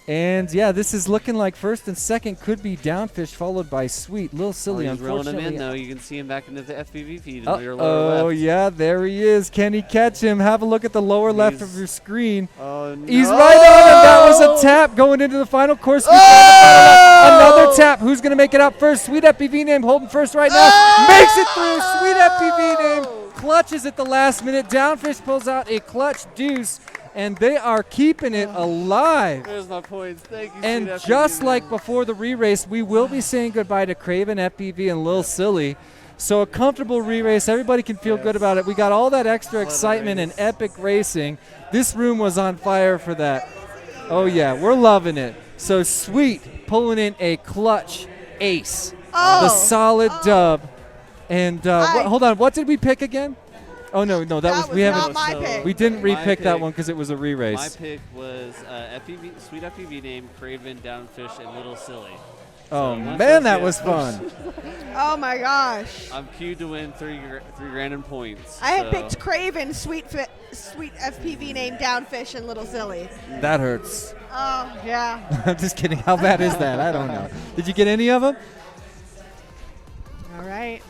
And, yeah, this is looking like first and second could be Downfish, followed by Sweet. Lil Silly, He's rolling him unfortunately. in, though. You can see him back into the FPV feed in your lower Oh, left. yeah, there he is. Can he catch him? Have a look at the lower left of your screen. Oh, no. He's right on him. That was a tap going into the final course. Another tap. Who's going to make it out first? Sweet FPV name holding first right now. Makes it through. Sweet FPV name clutches at the last minute. Downfish pulls out a clutch deuce, and they are keeping it alive. There's my points. Thank you, And Sweet FPV just name. like before the re-race, we will be saying goodbye to Craven, FPV, and Lil Silly. So a comfortable re-race. Everybody can feel good about it. We got all that extra excitement and epic racing. This room was on fire for that. Oh, yeah, we're loving it. So Sweet pulling in a clutch ace. The solid dub. And hold on, what did we pick again? Oh, no, that was we haven't. not my pick. We didn't My re-pick that pick- one because it was a re-race. My pick was FPV, Sweet FPV name, Craven, Downfish, and Little Silly. Oh, once man, those that get was pushed, fun. Oh my gosh. I'm queued to win three grand in points. I had so- picked Craven, Sweet FPV name, Downfish, and Little Silly. That hurts. Oh, yeah. I'm just kidding. How bad is that? I don't know. Did you get any of them? All right.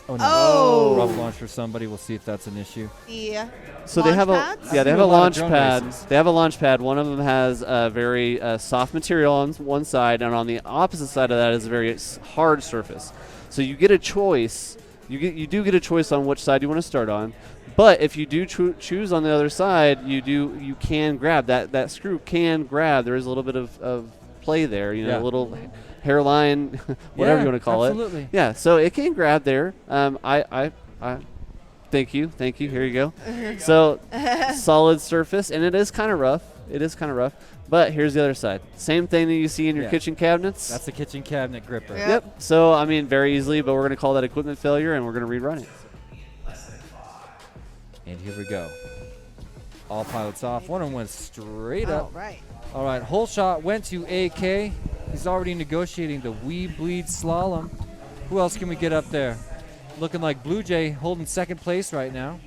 Oh, no. Oh. Rough launch for somebody. We'll see if that's an issue. Yeah. So they have Launch pads? they have do a a lot of launch drone pad. races. They have a launch pad. One of them has a very soft material on one side, and on the opposite side of that is a very hard surface. So you get a choice. You do get a choice on which side you want to start on. But if you do choose on the other side, you can grab that screw can grab. There is a little bit of play there. Yeah. A little hairline, whatever you want to call absolutely. it. Yeah. So it can grab there. I Thank you. Here you go. So solid surface, and it is kind of rough. But here's the other side. Same thing that you see in your kitchen cabinets. That's the kitchen cabinet gripper. Yeah. Yep. So, I mean, very easily, but we're going to call that equipment failure, and we're going to rerun it. And here we go. All pilots off. One of them went straight up. Right. All right, whole shot went to AK. He's already negotiating the We Bleed Slalom. Who else can we get up there? Looking like Blue Jay holding second place right now.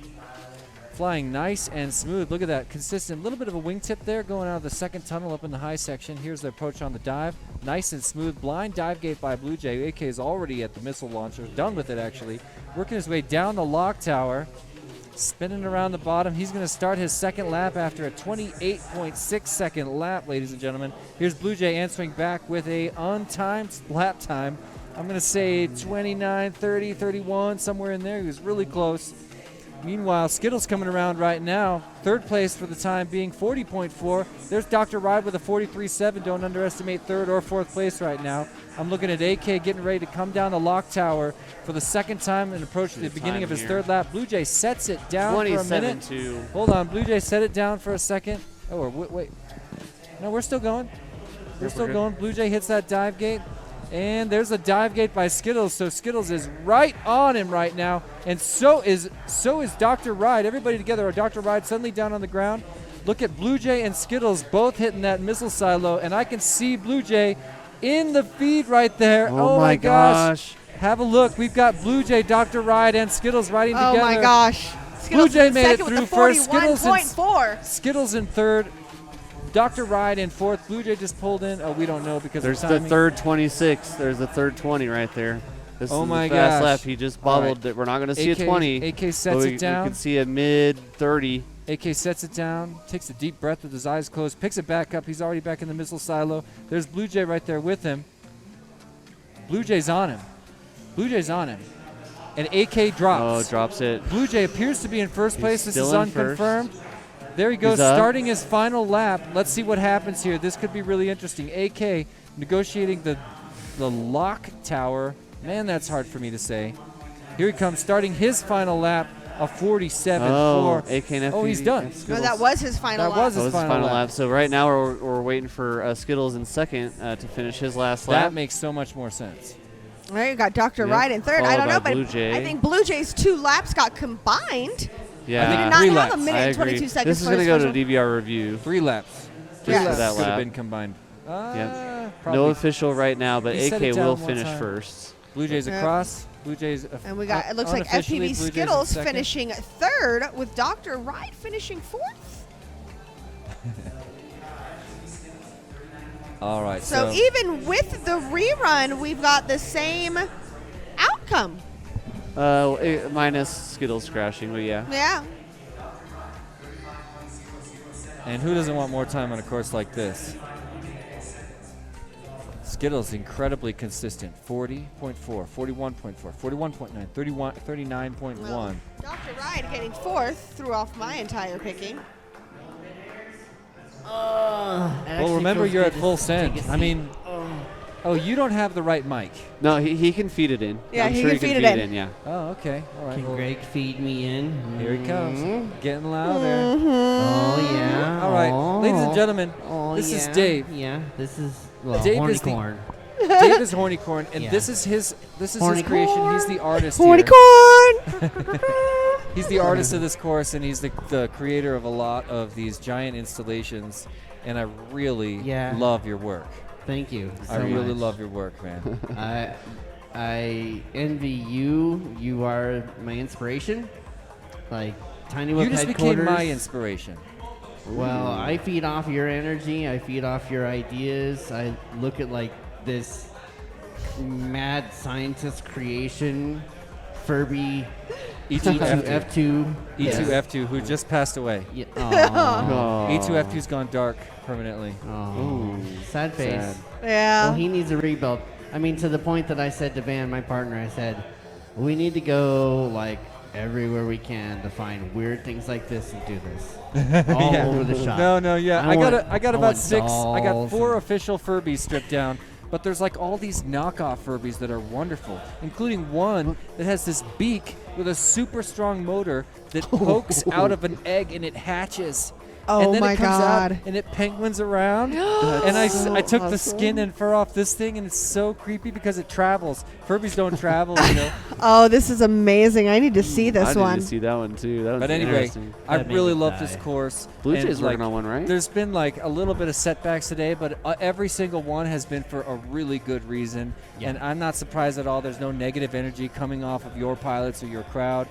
Flying nice and smooth. Look at that. Consistent. Little bit of a wingtip there going out of the second tunnel up in the high section. Here's the approach on the dive. Nice and smooth. Blind dive gate by Blue Jay. AK is already at the missile launcher. Done with it, actually. Working his way down the lock tower. Spinning around the bottom. He's going to start his second lap after a 28.6 second lap, ladies and gentlemen. Here's Blue Jay answering back with a untimed lap time. I'm going to say 29, 30, 31, somewhere in there. He was really close. Meanwhile, Skittles coming around right now. Third place for the time being, 40.4. There's Dr. Ride with a 43.7. Don't underestimate third or fourth place right now. I'm looking at AK getting ready to come down the lock tower for the second time and approach the beginning of his third lap. Blue Jay sets it down for a minute. 27-2. Hold on, Blue Jay set it down for a second. Oh, or wait. No, we're still going. We're still going. Blue Jay hits that dive gate. And there's a dive gate by Skittles, so Skittles is right on him right now, and so is Dr. Ride. Everybody together. Dr. Ride suddenly down on the ground. Look at Blue Jay and Skittles both hitting that missile silo, and I can see Blue Jay in the feed right there. Oh my gosh. Have a look. We've got Blue Jay, Dr. Ride, and Skittles riding Oh together. my gosh. Blue Skittles Jay in made it second through with the first. Skittles in 41.4. Skittles in third. Dr. Ride in fourth. Blue Jay just pulled in. Oh, we don't know because There's of the timing. third 26. There's the third 20 right there. This Oh is my the fast gosh. lap. He just All bobbled right. it. We're not going to see AK a 20. AK but sets we it down. can see a mid 30. AK sets it down, takes a deep breath with his eyes closed, picks it back up. He's already back in the missile silo. There's Blue Jay right there with him. Blue Jay's on him. And AK drops. Oh, drops it. Blue Jay appears to be in first place. This is still in first. unconfirmed. There he goes, He's up. starting his final lap. Let's see what happens here. This could be really interesting. AK negotiating the lock tower. Man, that's hard for me to say. Here he comes, starting his final lap, a 47.4. Oh, AK and FPV. Oh, he's done. No, that was his final That lap. was That his was his final final lap. lap. So right now we're waiting for Skittles in second to finish his last lap. That makes so much more sense. There you got Dr. Yep. Ride in third. I Followed don't know, by but Blue Jay. I think Blue Jay's 2 laps got combined. Yeah. We did Three not have laps. a minute I and agree. 22 seconds. This is for going to his go to special- DVR review. 3 laps. Yes. Three For that laps could have lap. been combined. Yep. Probably. No official right now, but He set AK it down will one finish time. first. Blue Jays Yep. across. Blue Jays. And we got, it looks like unofficially, FPV Blue Jays in Skittles second. finishing third with Dr. Ride finishing fourth. All right. So even with the rerun, we've got the same outcome. Minus Skittles crashing, but yeah. Yeah. And who doesn't want more time on a course like this? Skittles incredibly consistent. 40.4, 41.4, 41.9, 31, 39.1. Well, Dr. Ride getting fourth threw off my entire picking. Well, remember you're at full send. I mean, oh, you don't have the right mic. No, he can feed it in. Yeah, I'm he sure can he feed can it feed it in. in, yeah. Oh, okay. All right. Can well, Greg feed me in? here he comes. Mm-hmm. Getting louder. Oh, yeah. All right. Oh. Ladies and gentlemen, Oh, this is yeah. Dave. Yeah, this is, well, Dave horny is the- corn. Dave is Hornycorn, and Yeah. this is his Horny creation. He's the artist Horny here. corn! He's the artist of this course, and he's the creator of a lot of these giant installations. And I really Yeah. love your work. Thank you so I really much. love your work, man. I envy you. You are my inspiration. Like, Tiny Whip You just headquarters. became my inspiration. Well, I feed off your energy. I feed off your ideas. I look at like this mad scientist creation, Furby E2F2. E2F2. E2F2, who just passed away. Yeah. Aw. E2F2's gone dark permanently. Aw. Sad face. Sad. Yeah. Well, he needs a rebuild. I mean, to the point that I said to Van, my partner, I said, we need to go like everywhere we can to find weird things like this and do this all Yeah. over the shop. No, yeah. I want- I got I about want 6. I got dolls 4 and- official Furbies stripped down, but there's like all these knockoff Furbies that are wonderful, including one that has this beak with a super strong motor that pokes out of an egg and it hatches. Oh and then my it comes God. out and it penguins around. And I took the skin and fur off this thing, and it's so creepy because it travels. Furbies don't travel, you know. Oh, this is amazing. I need to see this I need one. to see that one too. That was But anyway, interesting. I That made really me love this die. course. Blue and, Jay's like, working on one, right? There's been like a little bit of setbacks today, but every single one has been for a really good reason. Yeah. And I'm not surprised at all. There's no negative energy coming off of your pilots or your crowd.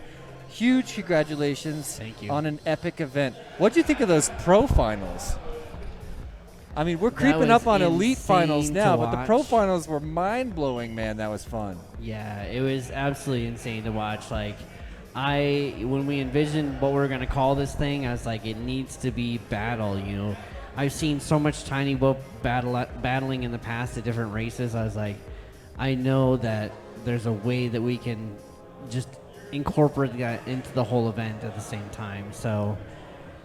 Huge congratulations Thank you. on an epic event. What do you think of those pro finals? I mean, we're creeping was up on elite finals insane now, to but the pro watch. finals were mind-blowing, man. That was fun. Yeah, it was absolutely insane to watch. Like, when we envisioned what we were gonna call this thing, I was like, it needs to be battle. You know, I've seen so much Tiny Whoop battling in the past at different races. I was like, I know that there's a way that we can just incorporate that into the whole event at the same time. So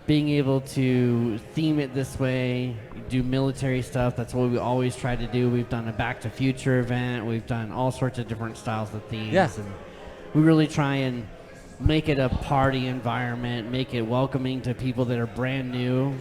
being able to theme it this way, do military stuff, that's what we always try to do. We've done a Back to Future event. We've done all sorts of different styles of themes. Yeah. And we really try and make it a party environment, make it welcoming to people that are brand new.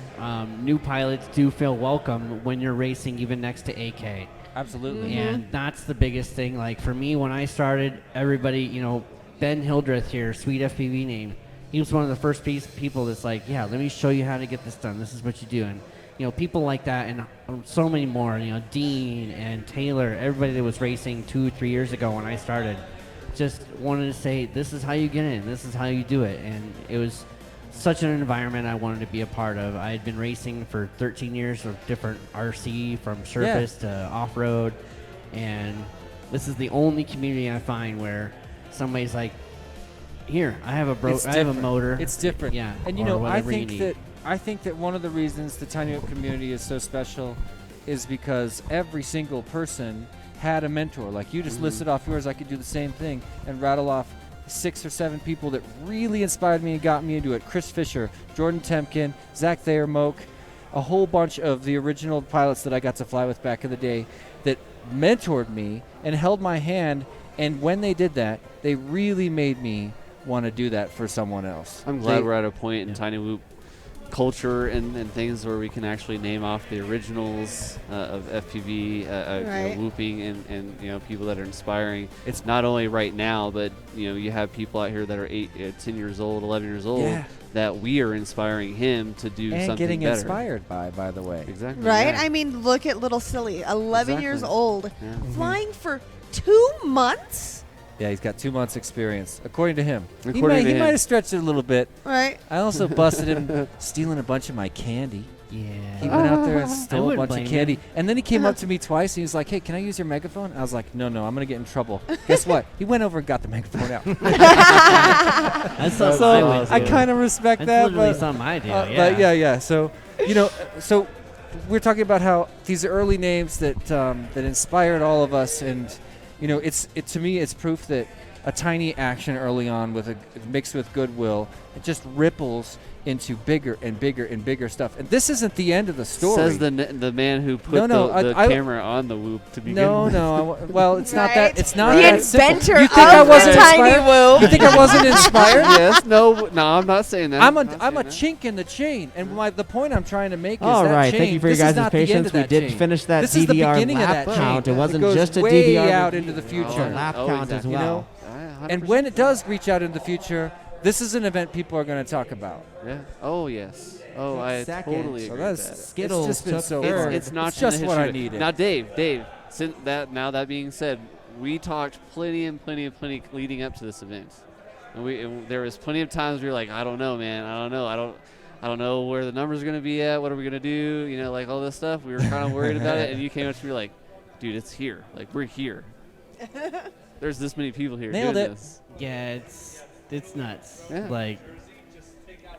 New pilots do feel welcome when you're racing even next to AK. Absolutely. And that's the biggest thing. Like for me, when I started, everybody, you know, Ben Hildreth here, sweet FPV name, he was one of the first people that's like, yeah, let me show you how to get this done. This is what you do. And, you know, people like that and so many more, you know, Dean and Taylor, everybody that was racing 2-3 years ago when I started, just wanted to say, this is how you get in. This is how you do it. And it was such an environment I wanted to be a part of. I had been racing for 13 years of different RC, from surface to off-road. And this is the only community I find where somebody's like, here, I have a It's I have a different. motor. It's different. Yeah. And you or know, I whatever you think need. that one of the reasons the Tiny Hawk community is so special is because every single person had a mentor. Like you just listed off yours, I could do the same thing and rattle off 6 or 7 people that really inspired me and got me into it. Chris Fisher, Jordan Temkin, Zach Thayer Moak, a whole bunch of the original pilots that I got to fly with back in the day that mentored me and held my hand. And when they did that, they really made me want to do that for someone else. I'm glad we're at a point in Tiny Whoop culture and things where we can actually name off the originals of FPV, Right. whooping, and people that are inspiring. It's not only right now, but you have people out here that are 10 years old, 11 years old, Yeah. that we are inspiring him to do And something getting better. inspired by the way. Exactly. Right? yeah. I mean, look at little silly, 11 years Exactly. old, Yeah. flying for 2 months. Yeah, he's got 2 months experience, according to him. According to he him. might have stretched it a little bit. Right? I also busted him stealing a bunch of my candy. Yeah. He went out there and I stole a wouldn't bunch of blame candy. him. And then he came up to me twice and he was like, hey, can I use your megaphone? I was like, no, I'm going to get in trouble. Guess what? He went over and got the megaphone out. That's something So I would I do. kind of respect That's that. literally But, something I do. but yeah. So, so we're talking about how these early names that inspired all of us. And, to me, it's proof that a tiny action early on mixed with goodwill, it just ripples into bigger and bigger and bigger stuff. And this isn't the end of the story. Says the man who put the camera on the Whoop to begin with. Well, it's not that. Right? It's not The that simple. inventor You think I of wasn't the tiny inspired? Whoop. You think I wasn't inspired? Yes. No, I'm not saying that. I'm Not a saying that. chink in the chain, and the point I'm trying to make is All that right, chain. thank you for your this is guys' not the end patience. of We that did chain. finish that This is the DDR beginning of lap that count. chain. It wasn't goes just a way DDR out into the future. lap count as exactly. well. And when it does reach out into the future, this is an event people are going to talk about. Yeah. Oh yes. Oh, I Second. totally So agree with that's that. Skittles it's just been took so third. fun. It's not It's just in the what I history. needed. Now, Dave. Since that being said, we talked plenty leading up to this event, and there was plenty of times we were like, I don't know, man, I don't know where the numbers are going to be at. What are we going to do? Like all this stuff. We were kind of worried about it, and you came up to me like, dude, it's here. Like we're here. There's this many people here. Nailed doing it. This. Yeah, it's nuts. Yeah.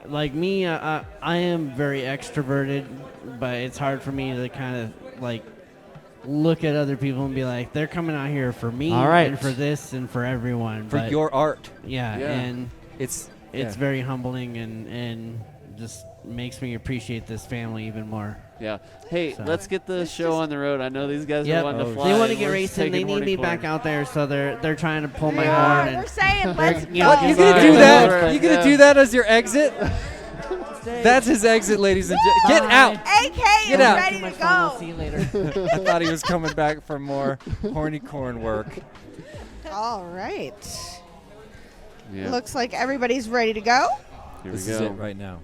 Like me, I am very extroverted, but it's hard for me to kind of look at other people and be like, they're coming out here for me, All right. and for this, and for everyone. For But your art. yeah, Yeah. and It's very humbling and just makes me appreciate this family even more. Yeah. Hey, So- let's get the show on the road. I know these guys Yep. are wanting to fly. They want to and get we're racing. They taking need me horny back corn. out there, so they're trying to pull my Yeah, horn. they're And saying, let's you go. know, You Sorry. gonna do Yeah. that? You gonna Yeah. do that as your exit? That's his exit, ladies and gentlemen. Get out! AK Get is out. ready to go. See you later. I thought he was coming back for more horny corn work. All right. Yeah. Looks like everybody's ready to go. Here This we is go. it right now.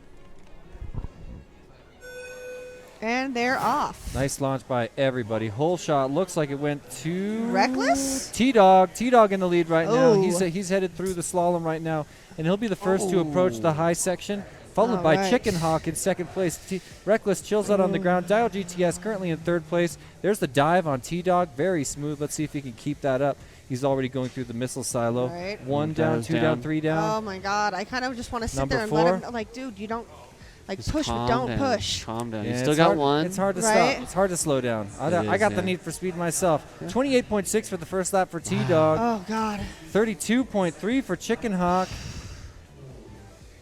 And they're off. Nice launch by everybody. Whole shot. Looks like it went to Reckless? T-Dog. T-Dog in the lead right now. Oh. He's headed through the slalom right now, and he'll be the first to approach the high section, followed All by right. Chicken Hawk in second place. Reckless chills out on the ground. Dial GTS currently in third place. There's the dive on T-Dog. Very smooth. Let's see if he can keep that up. He's already going through the missile silo. All right. 1 That down, was 2 down, down. 3 down. Oh my God! I kind of just want to sit Number there and 4. let him. Like, dude, you don't Just push, but calm don't down. push. Calm down. Yeah, You still it's got hard, one. It's hard to Right? stop. It's hard to slow down. I It got is, the yeah. need for speed myself. 28.6 for the first lap for T-Dog. Oh God! 32.3 for Chicken Hawk.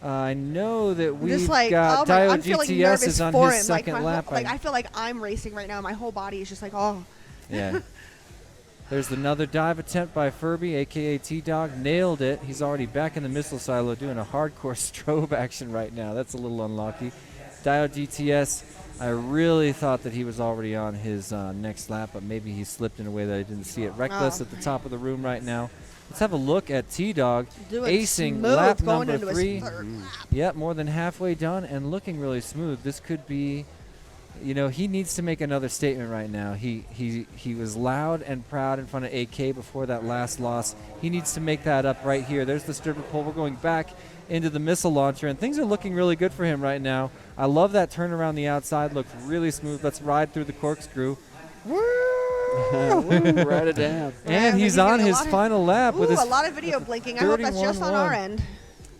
I know that I'm we've just like, got oh my, Dio I'm feeling GTS nervous is on for his him. second like, lap. I feel like I'm racing right now. My whole body is just like, oh. Yeah. There's another dive attempt by Furby, a.k.a. T-Dog. Nailed it. He's already back in the missile silo doing a hardcore strobe action right now. That's a little unlucky. Dio GTS, I really thought that he was already on his next lap, but maybe he slipped in a way that I didn't see it. Reckless Oh. at the top of the room right now. Let's have a look at T-Dog Doing acing smooth, lap going number into 3. his third lap. Yep, more than halfway done and looking really smooth. This could be, he needs to make another statement right now. He was loud and proud in front of AK before that last loss. He needs to make that up right here. There's the stripper pole. We're going back into the missile launcher, and things are looking really good for him right now. I love that turn around the outside. Looks really smooth. Let's ride through the corkscrew. Write it down. And he's on his final lap with his a lot of video blinking. I hope that's just on our 31-1. end.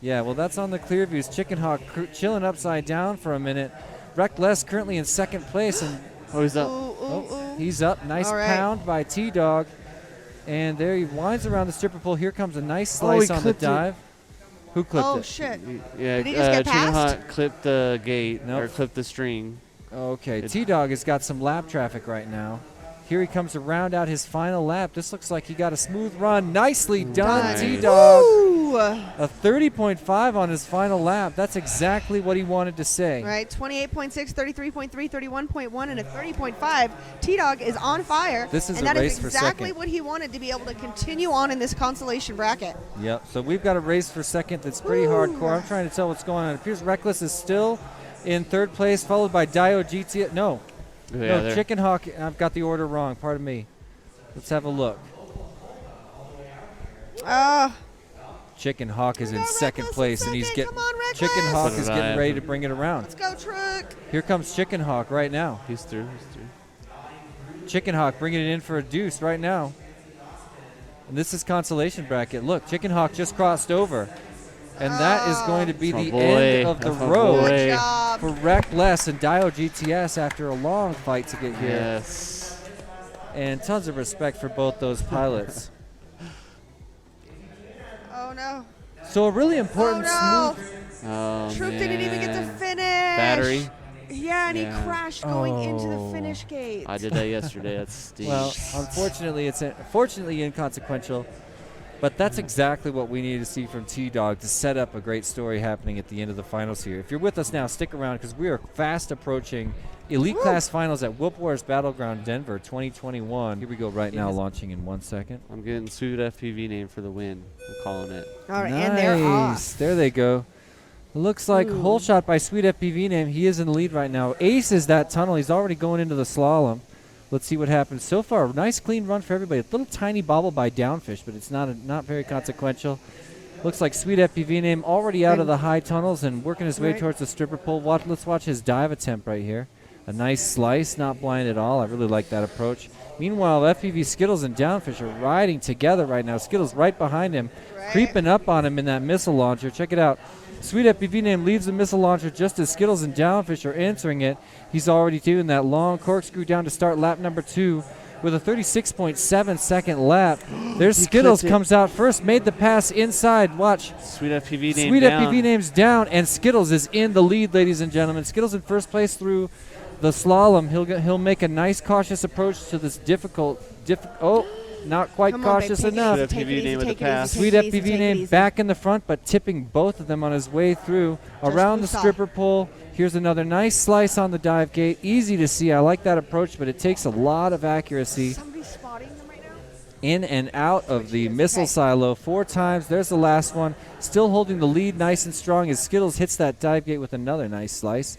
Yeah, well, that's on the clear views. Chicken Hawk chilling upside down for a minute. Reckless currently in second place, and Oh, he's up. Ooh, ooh, ooh. he's up. Nice All right. pound by T-Dog. And there he winds around the stripper pole. Here comes a nice slice on the clipped it. dive. Who clipped Oh, it? shit. Yeah, Did he just get Chicken past? Hawk clipped the gate Nope. or clipped the string. Okay, T-Dog has got some lap traffic right now. Here he comes to round out his final lap. This looks like he got a smooth run. Nicely done, Nice. T-Dog. Woo! A 30.5 on his final lap. That's exactly what he wanted to say. Right, 28.6, 33.3, 31.1, and a 30.5. T-Dog is on fire. This is and a that race is for exactly second. what he wanted to be able to continue on in this consolation bracket. Yep, so we've got a race for second that's pretty hardcore. I'm trying to tell what's going on. It appears Reckless is still in third place, followed by Dio GT. No, Yeah, Chicken Hawk. I've got the order wrong. Pardon me. Let's have a look. Chicken Hawk is in got second Reckless in place, and he's second. getting. Come on, Reckless. Chicken Hawk So is did getting I. ready to bring it around. Let's go, Truck. Here comes Chicken Hawk right now. He's through. He's through. Chicken Hawk bringing it in for a deuce right now. And this is consolation bracket. Look, Chicken Hawk just crossed over. And that is going to be That's the my end boy. of the That's my road boy. Good job. for Reckless and Dio GTS after a long fight to get here. Yes. And tons of respect for both those pilots. Oh, no. So a really important Oh, smooth. no. Oh, Truck didn't even get to man. finish. Battery. Yeah, and Yeah. he crashed going into the Oh. finish gate. I did that yesterday. That stinks. Well, unfortunately, it's fortunately inconsequential. But that's exactly what we need to see from T-Dog to set up a great story happening at the end of the finals here. If you're with us now, stick around because we are fast approaching Elite Class Finals at WhoopWars Battleground Denver 2021. Here we go right now, launching in 1 second. I'm getting Sweet FPV name for the win. I'm calling it. All right, Nice. and they're off. There they go. Looks like hole shot by Sweet FPV name. He is in the lead right now. Ace is that tunnel. He's already going into the slalom. Let's see what happens. So far, nice clean run for everybody. A little tiny bobble by Downfish, but it's not very consequential. Looks like Sweet FPV name already out of the high tunnels and working his way Right. towards the stripper pole. Let's watch his dive attempt right here. A nice slice, not blind at all. I really like that approach. Meanwhile, FPV Skittles and Downfish are riding together right now. Skittles right behind him, Right. creeping up on him in that missile launcher. Check it out. Sweet FPV name leaves the missile launcher just as Skittles and Downfish are answering it. He's already doing that long corkscrew down to start lap number 2 with a 36.7 second lap. There's He Skittles clipped it. comes out first, made the pass inside. Watch. Sweet FPV name Sweet down. FPV name's down, and Skittles is in the lead, ladies and gentlemen. Skittles in first place through the slalom. He'll make a nice cautious approach to this not quite Come on, babe, cautious take it enough. easy, Sweet take FPV it easy, name with take the it easy, pass. take Sweet it easy, FPV take it name easy. back in the front, but tipping both of them on his way through around the woosah. stripper pole. Here's another nice slice on the dive gate. Easy to see. I like that approach, but it takes a lot of accuracy Somebody's spotting them right now. in and out of the Jesus. missile Okay. silo 4 times. There's the last one. Still holding the lead nice and strong as Skittles hits that dive gate with another nice slice.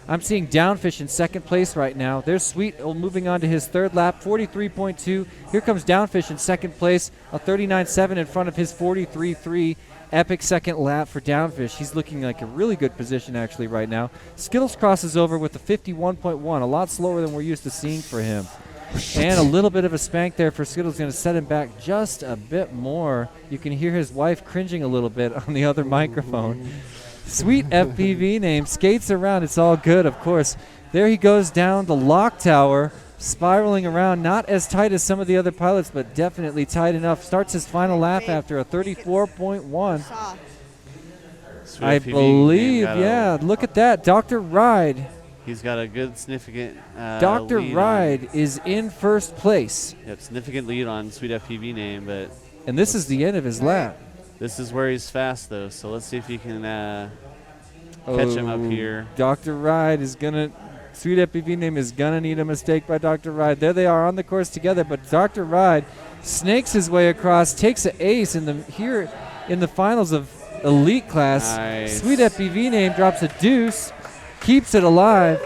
I'm seeing Downfish in second place right now. There's Sweet moving on to his third lap, 43.2. Here comes Downfish in second place, a 39.7 in front of his 43.3. Epic second lap for Downfish. He's looking like a really good position actually right now. Skittles crosses over with a 51.1, a lot slower than we're used to seeing for him. And a little bit of a spank there for Skittles, going to set him back just a bit more. You can hear his wife cringing a little bit on the other microphone. Sweet FPV name skates around. It's all good, of course. There he goes down the lock tower, spiraling around. Not as tight as some of the other pilots, but definitely tight enough. Starts his final lap after a 34.1. Saw. Sweet I FPV believe, name got yeah. Look at that. Dr. Ride. He's got a good significant Dr. lead Ride is in first place. Yep, significant lead on Sweet FPV name, but And this is the end of his lap. this is where he's fast though. So let's see if he can catch him up here. Dr. Ride is going to, Sweet FPV name is going to need a mistake by Dr. Ride. There they are on the course together, but Dr. Ride snakes his way across, takes an ace here in the finals of Elite Class. Nice. Sweet FPV name drops a deuce, keeps it alive.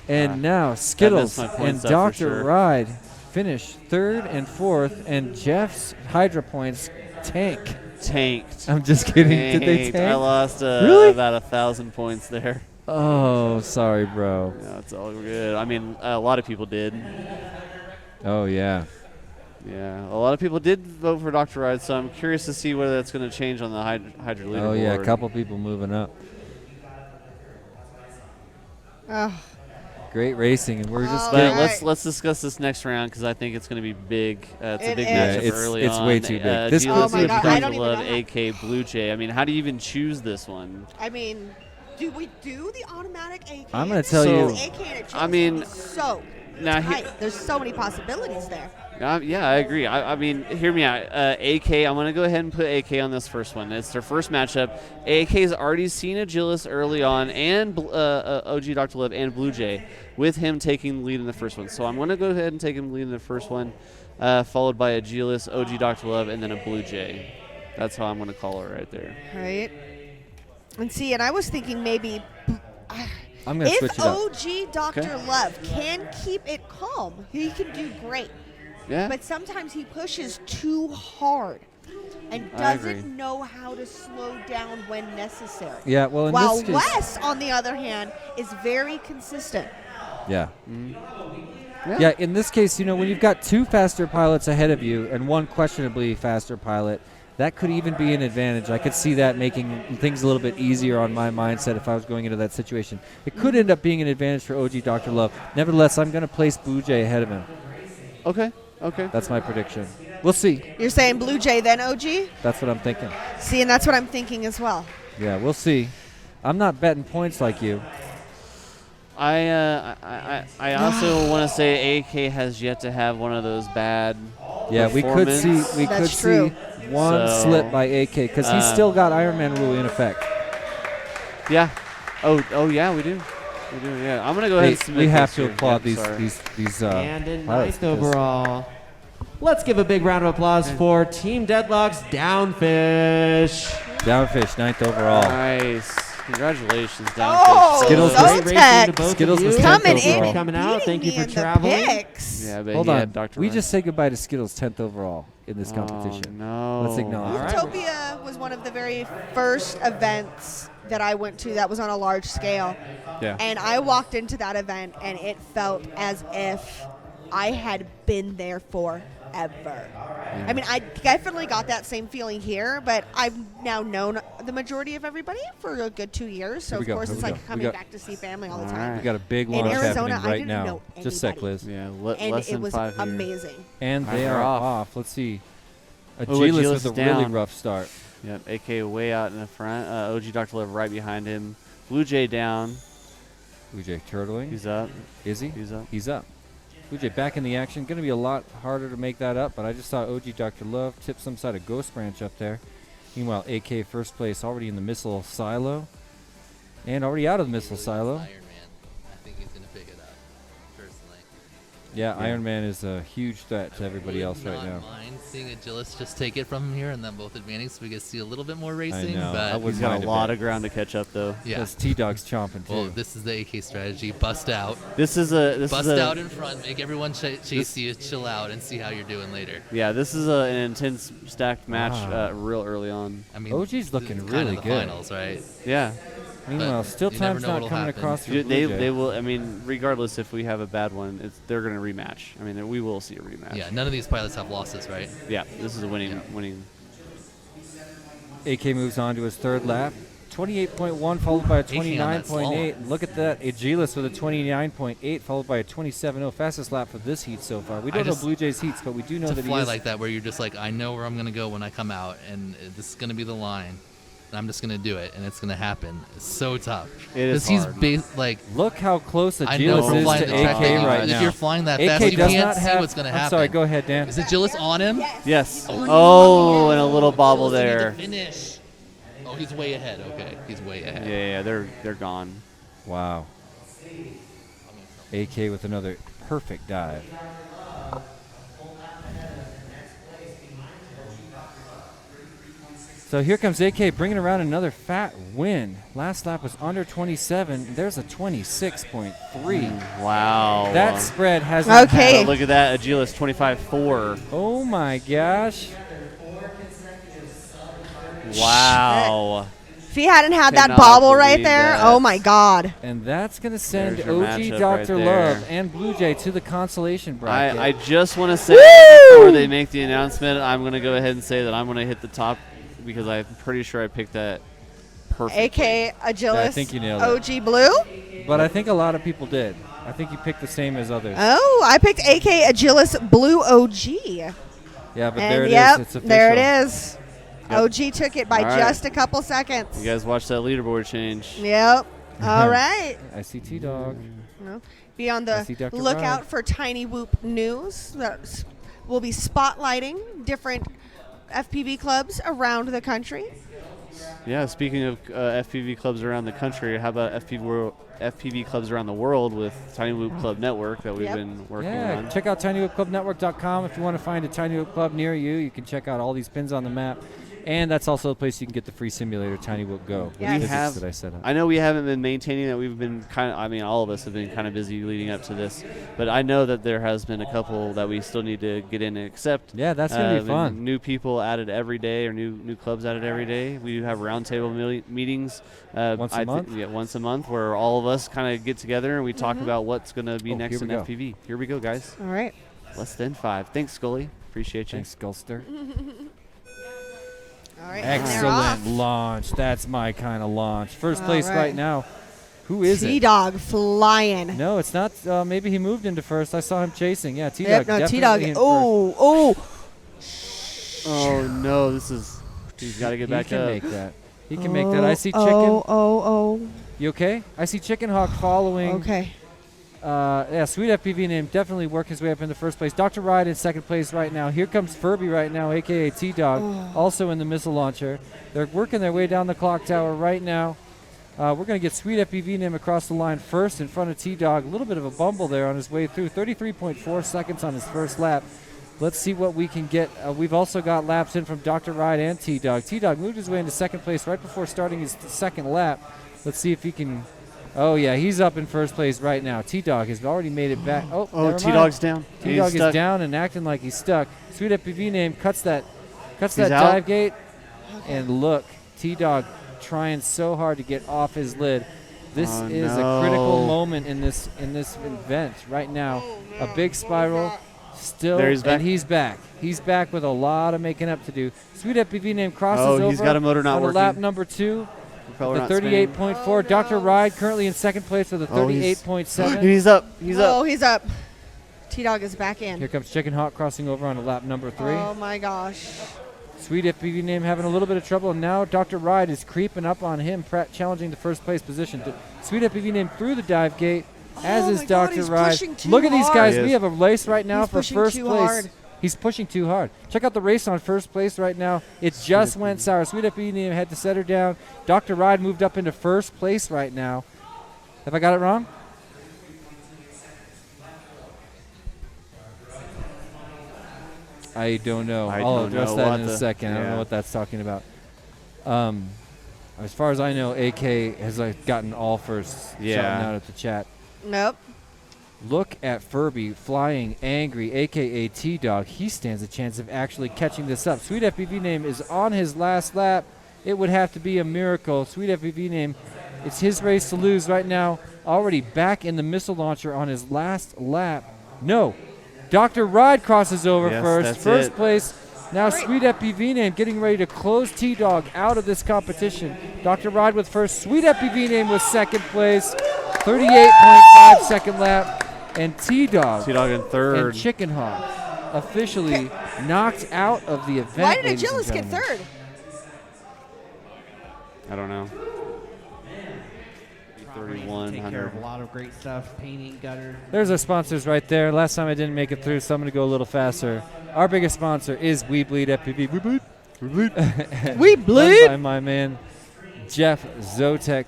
And now Skittles my and points up for Dr. sure. Ride finish 3rd and 4th, and Jeff's Hydra points tank. Tanked. I'm just kidding. Did they Tanked. tank? I lost Really? about 1,000 points there. Oh, sorry, bro. Yeah, it's all good. I mean, a lot of people did. Oh, yeah. Yeah, a lot of people did vote for Dr. Ride, so I'm curious to see whether that's going to change on the Hydra leaderboard. Oh, yeah, a couple people moving up. Oh, Great racing, and we're just Oh, getting. right. Let's discuss this next round because I think it's going to be big. It's a It big is. matchup Yeah, early it's on. way too big. This Gila Oh my God, Dr. I don't even Love, know how- AK Blue Jay. I mean, how do you even choose this one? I mean, do we do the automatic AK? I'm gonna tell you- AK and a I mean, so now tight. There's so many possibilities there. Yeah, I agree. I mean, hear me out. AK, I'm going to go ahead and put AK on this first one. It's their first matchup. AK's already seen Agilis early on, and OG Dr. Love and Blue Jay, with him taking the lead in the first one. So I'm going to go ahead and take him lead in the first one, followed by Agilis, OG Dr. Love, and then a Blue Jay. That's how I'm going to call it right there. Right. And see, and I was thinking maybe I'm gonna switch if it up. OG Dr. Okay. Love can keep it calm, he can do great. Yeah. But sometimes he pushes too hard and I agree. doesn't know how to slow down when necessary. Yeah, well, in While this case, Wes, on the other hand, is very consistent. yeah. Yeah. Yeah, in this case, when you've got two faster pilots ahead of you and one questionably faster pilot, that could even be an advantage. I could see that making things a little bit easier on my mindset if I was going into that situation. It could end up being an advantage for OG Dr. Love. Nevertheless, I'm going to place Blue Jay ahead of him. Okay. That's my prediction. We'll see. You're saying Blue Jay, then OG? That's what I'm thinking. See, and that's what I'm thinking as well. Yeah, we'll see. I'm not betting points like you. I also want to say AK has yet to have one of those bad. Yeah, we could see That's true. one So- slip by AK because he's still got Iron Man rule in effect. Yeah. Oh yeah, we do. We do. Yeah. I'm gonna go ahead. And submit We have this to here. applaud Yeah, sorry. these And in pilots ninth because- overall, let's give a big round of applause for Team Deadlock's Downfish. Downfish, 9th overall. Nice. Congratulations, Downfish. Oh, Skittles so was- Great racing tech. to both Skittles of you. was 10th Coming overall. in, Coming out. Thank you beating for me in the traveling. picks. Yeah, but Hold he on. had Dr. We Ryan. just said goodbye to Skittles 10th overall in this competition. Oh, no. Let's acknowledge All it. right. Utopia was one of the very first events that I went to that was on a large scale. Yeah. And I walked into that event and it felt as if I had been there forever. I mean, I definitely got that same feeling here, but I've now known the majority of everybody for a good 2 years. So, Here we of go, course, here it's we like go. coming We got- back to see family all the All time. We got a big In launch Arizona, happening I right didn't now. know Just a sec, anybody. Liz. Yeah, And less it than was 5 here. amazing. And they They're are off. off. Let's see. Agilis Agilis with a is really down. rough start. Yep, AK way out in the front. OG Dr. Love right behind him. Blue Jay down. Blue Jay turtling. He's up. Is he? He's up. He's up. Blue Jay back in the action. Going to be a lot harder to make that up, but I just saw OG Dr. Love tip some side of Ghost Branch up there. Meanwhile, AK first place already in the missile silo. And already out of the missile silo. Iron Man. I think he's going to pick it up, personally. Yeah, Iron Man is a huge threat to everybody else right now. I would not mind seeing Agilis just take it from him here and then both advantage so we can see a little bit more racing. know. I But would- He's got mind a a lot bit. of ground to catch up, though. yeah. Because T-Dog's chomping, too. Well, this is the AK strategy. Bust out. This is a Bust out in front. Make everyone chase you. Chill out and see how you're doing later. yeah. This is an intense stacked match, Wow. real early on. I mean, OG's this looking is kind really of the good. finals, right? Yeah. Meanwhile, still you never time's know not what'll coming happen. across for They Blue Jay. they will. I mean, regardless if we have a bad one, they're going to rematch. I mean, we will see a rematch. Yeah. None of these pilots have losses, right? Yeah. This is a winning. AK moves on to his third lap. 28.1 followed by a AK on that 29.8. Look at that. Agilis with a 29.8 followed by a 27.0. Fastest lap for this heat so far. We don't know just- Blue Jay's heats, but we do know To that he fly is. like that, where you're just like, I know where I'm gonna go when I come out, and this is gonna be the line. And I'm just gonna do it, and it's gonna happen. It's so tough. It is he's hard. like, Look how close I know Agilis from is flying to the track that AK you- right if now. you're flying that AK fast, you does can't not see have, what's gonna I'm happen. sorry, go ahead, Dan. Is it Agilis on him? Yes. Oh, and a little bobble Agilis, you need to there. Finish. Oh, he's way ahead. Okay, he's way ahead. Yeah, they're gone. Wow. AK with another perfect dive. So here comes AK bringing around another fat win. Last lap was under 27. There's a 26.3. Wow. That spread hasn't Okay. Look at that, Agilis 25.4. Oh my gosh. Wow. If he hadn't had that Cannot bobble right believe there, that. oh my God. And that's going to send There's your OG matchup Dr. right Love there. and Blue Jay to the consolation bracket. I just want to say before they make the announcement, I'm going to go ahead and say that I'm going to hit the top because I'm pretty sure I picked that perfectly. AK Agilis, Yeah, I think you nailed it. OG Blue. But I think a lot of people did. I think you picked the same as others. Oh, I picked AK Agilis Blue OG. Yeah, but And there it is. yep, It's official. there it is. Yep. OG took it by All right. just a couple seconds. You guys watch that leaderboard change. Yep. All right. I see T-Dog. Well, be on I the see Dr. lookout Ryan. for Tiny Whoop news. We'll be spotlighting different FPV clubs around the country. Yeah, speaking of FPV clubs around the country, how about FPV clubs around the world with Tiny Whoop Club Network that we've Yep. been working Yeah, on? check out tinywhoopclubnetwork.com if you want to find a Tiny Whoop Club near you. You can check out all these pins on the map. And that's also a place you can get the free simulator, Tiny Whoop Go, with Yes. We physics have- that I set up. I know we haven't been maintaining that. We've been all of us have been kind of busy leading up to this. But I know that there has been a couple that we still need to get in and accept. Yeah, that's going to be and fun. New people added every day, or new clubs added every day. We do have roundtable meetings. Once a month? Yeah, once a month, where all of us kind of get together and we talk about what's going to be Oh, next here in we go. FPV. Here we go, guys. All right. Less than 5. Thanks, Scully. Appreciate you. Thanks, Skullster. All right. and they're off. Excellent launch. That's my kind of launch. First place All right right. now. Who is it? T-Dog flying. No, it's not. Maybe he moved into first. I saw him chasing. Yeah, T-Dog. Yep, no, definitely T-Dog. in Oh. Oh, no. He's got to get first. back He can up. make that. He can make that. I see Chicken. Oh. You okay? I see Chicken Hawk following. Okay. Yeah, Sweet FPV name definitely worked his way up in the first place. Dr. Ride in second place right now. Here comes Furby right now, a.k.a. T-Dog, also in the missile launcher. They're working their way down the clock tower right now. We're going to get Sweet FPV name across the line first in front of T-Dog. A little bit of a bumble there on his way through. 33.4 seconds on his first lap. Let's see what we can get. We've also got laps in from Dr. Ride and T-Dog. T-Dog moved his way into second place right before starting his second lap. Let's see if he can... Oh, yeah, he's up in first place right now. T-Dog has already made it back. Oh, never mind. T-Dog's down. T-Dog He's is stuck. down and acting like he's stuck. Sweet FPV name cuts that He's out. dive gate. And look, T-Dog trying so hard to get off his lid. This Oh, is no. a critical moment in this event right now. A big spiral. Still, There he's back. and he's back. He's back with a lot of making up to do. Sweet FPV name crosses Oh, over he's got a motor not on working. lap number 2. Probably The not spinning. 38.4. Dr. Ride currently in second place with a Oh, he's- 38.7. He's up. He's Oh, up. he's up. T-Dog is back in. Here comes Chicken Hawk crossing over on to lap number 3. Oh, my gosh. Sweet FPV name having a little bit of trouble, and now Dr. Ride is creeping up on him, challenging the first place position. Sweet FPV name through the dive gate, as Oh is my God, Dr. he's Ride. pushing too Look at these hard. guys. He We is. have a race right now He's for pushing first too place. hard. He's pushing too hard. Check out the race on first place right now. It just went sour. Sweet FPV name had to set her down. Dr. Ride moved up into first place right now. Have I got it wrong? I don't know. I I'll don't address know that what in a the- second. I don't yeah. know what that's talking about. As far as I know, AK has gotten all firsts. Yeah. Shouting out at the chat. Nope. Look at Furby flying angry, a.k.a. T-Dog. He stands a chance of actually catching this up. Sweet FPV name is on his last lap. It would have to be a miracle. Sweet FPV name, it's his race to lose right now. Already back in the missile launcher on his last lap. No. Dr. Ride crosses over Yes, first. that's First it. place. Now Sweet FPV name getting ready to close T-Dog out of this competition. Dr. Ride with first. Sweet FPV name was second place. 38.5 second lap. And T-Dog T-Dog in third. and Chicken Hawk officially knocked out of the event. Why did ladies and Agilis get gentlemen. third? I don't know. Take 3,100. care of a lot of great stuff. Painting, gutter. There's our sponsors right there. Last time I didn't make it through, so I'm going to go a little faster. Our biggest sponsor is We Bleed FPV. We Bleed. We Run bleed. by my man, Jeff Zotek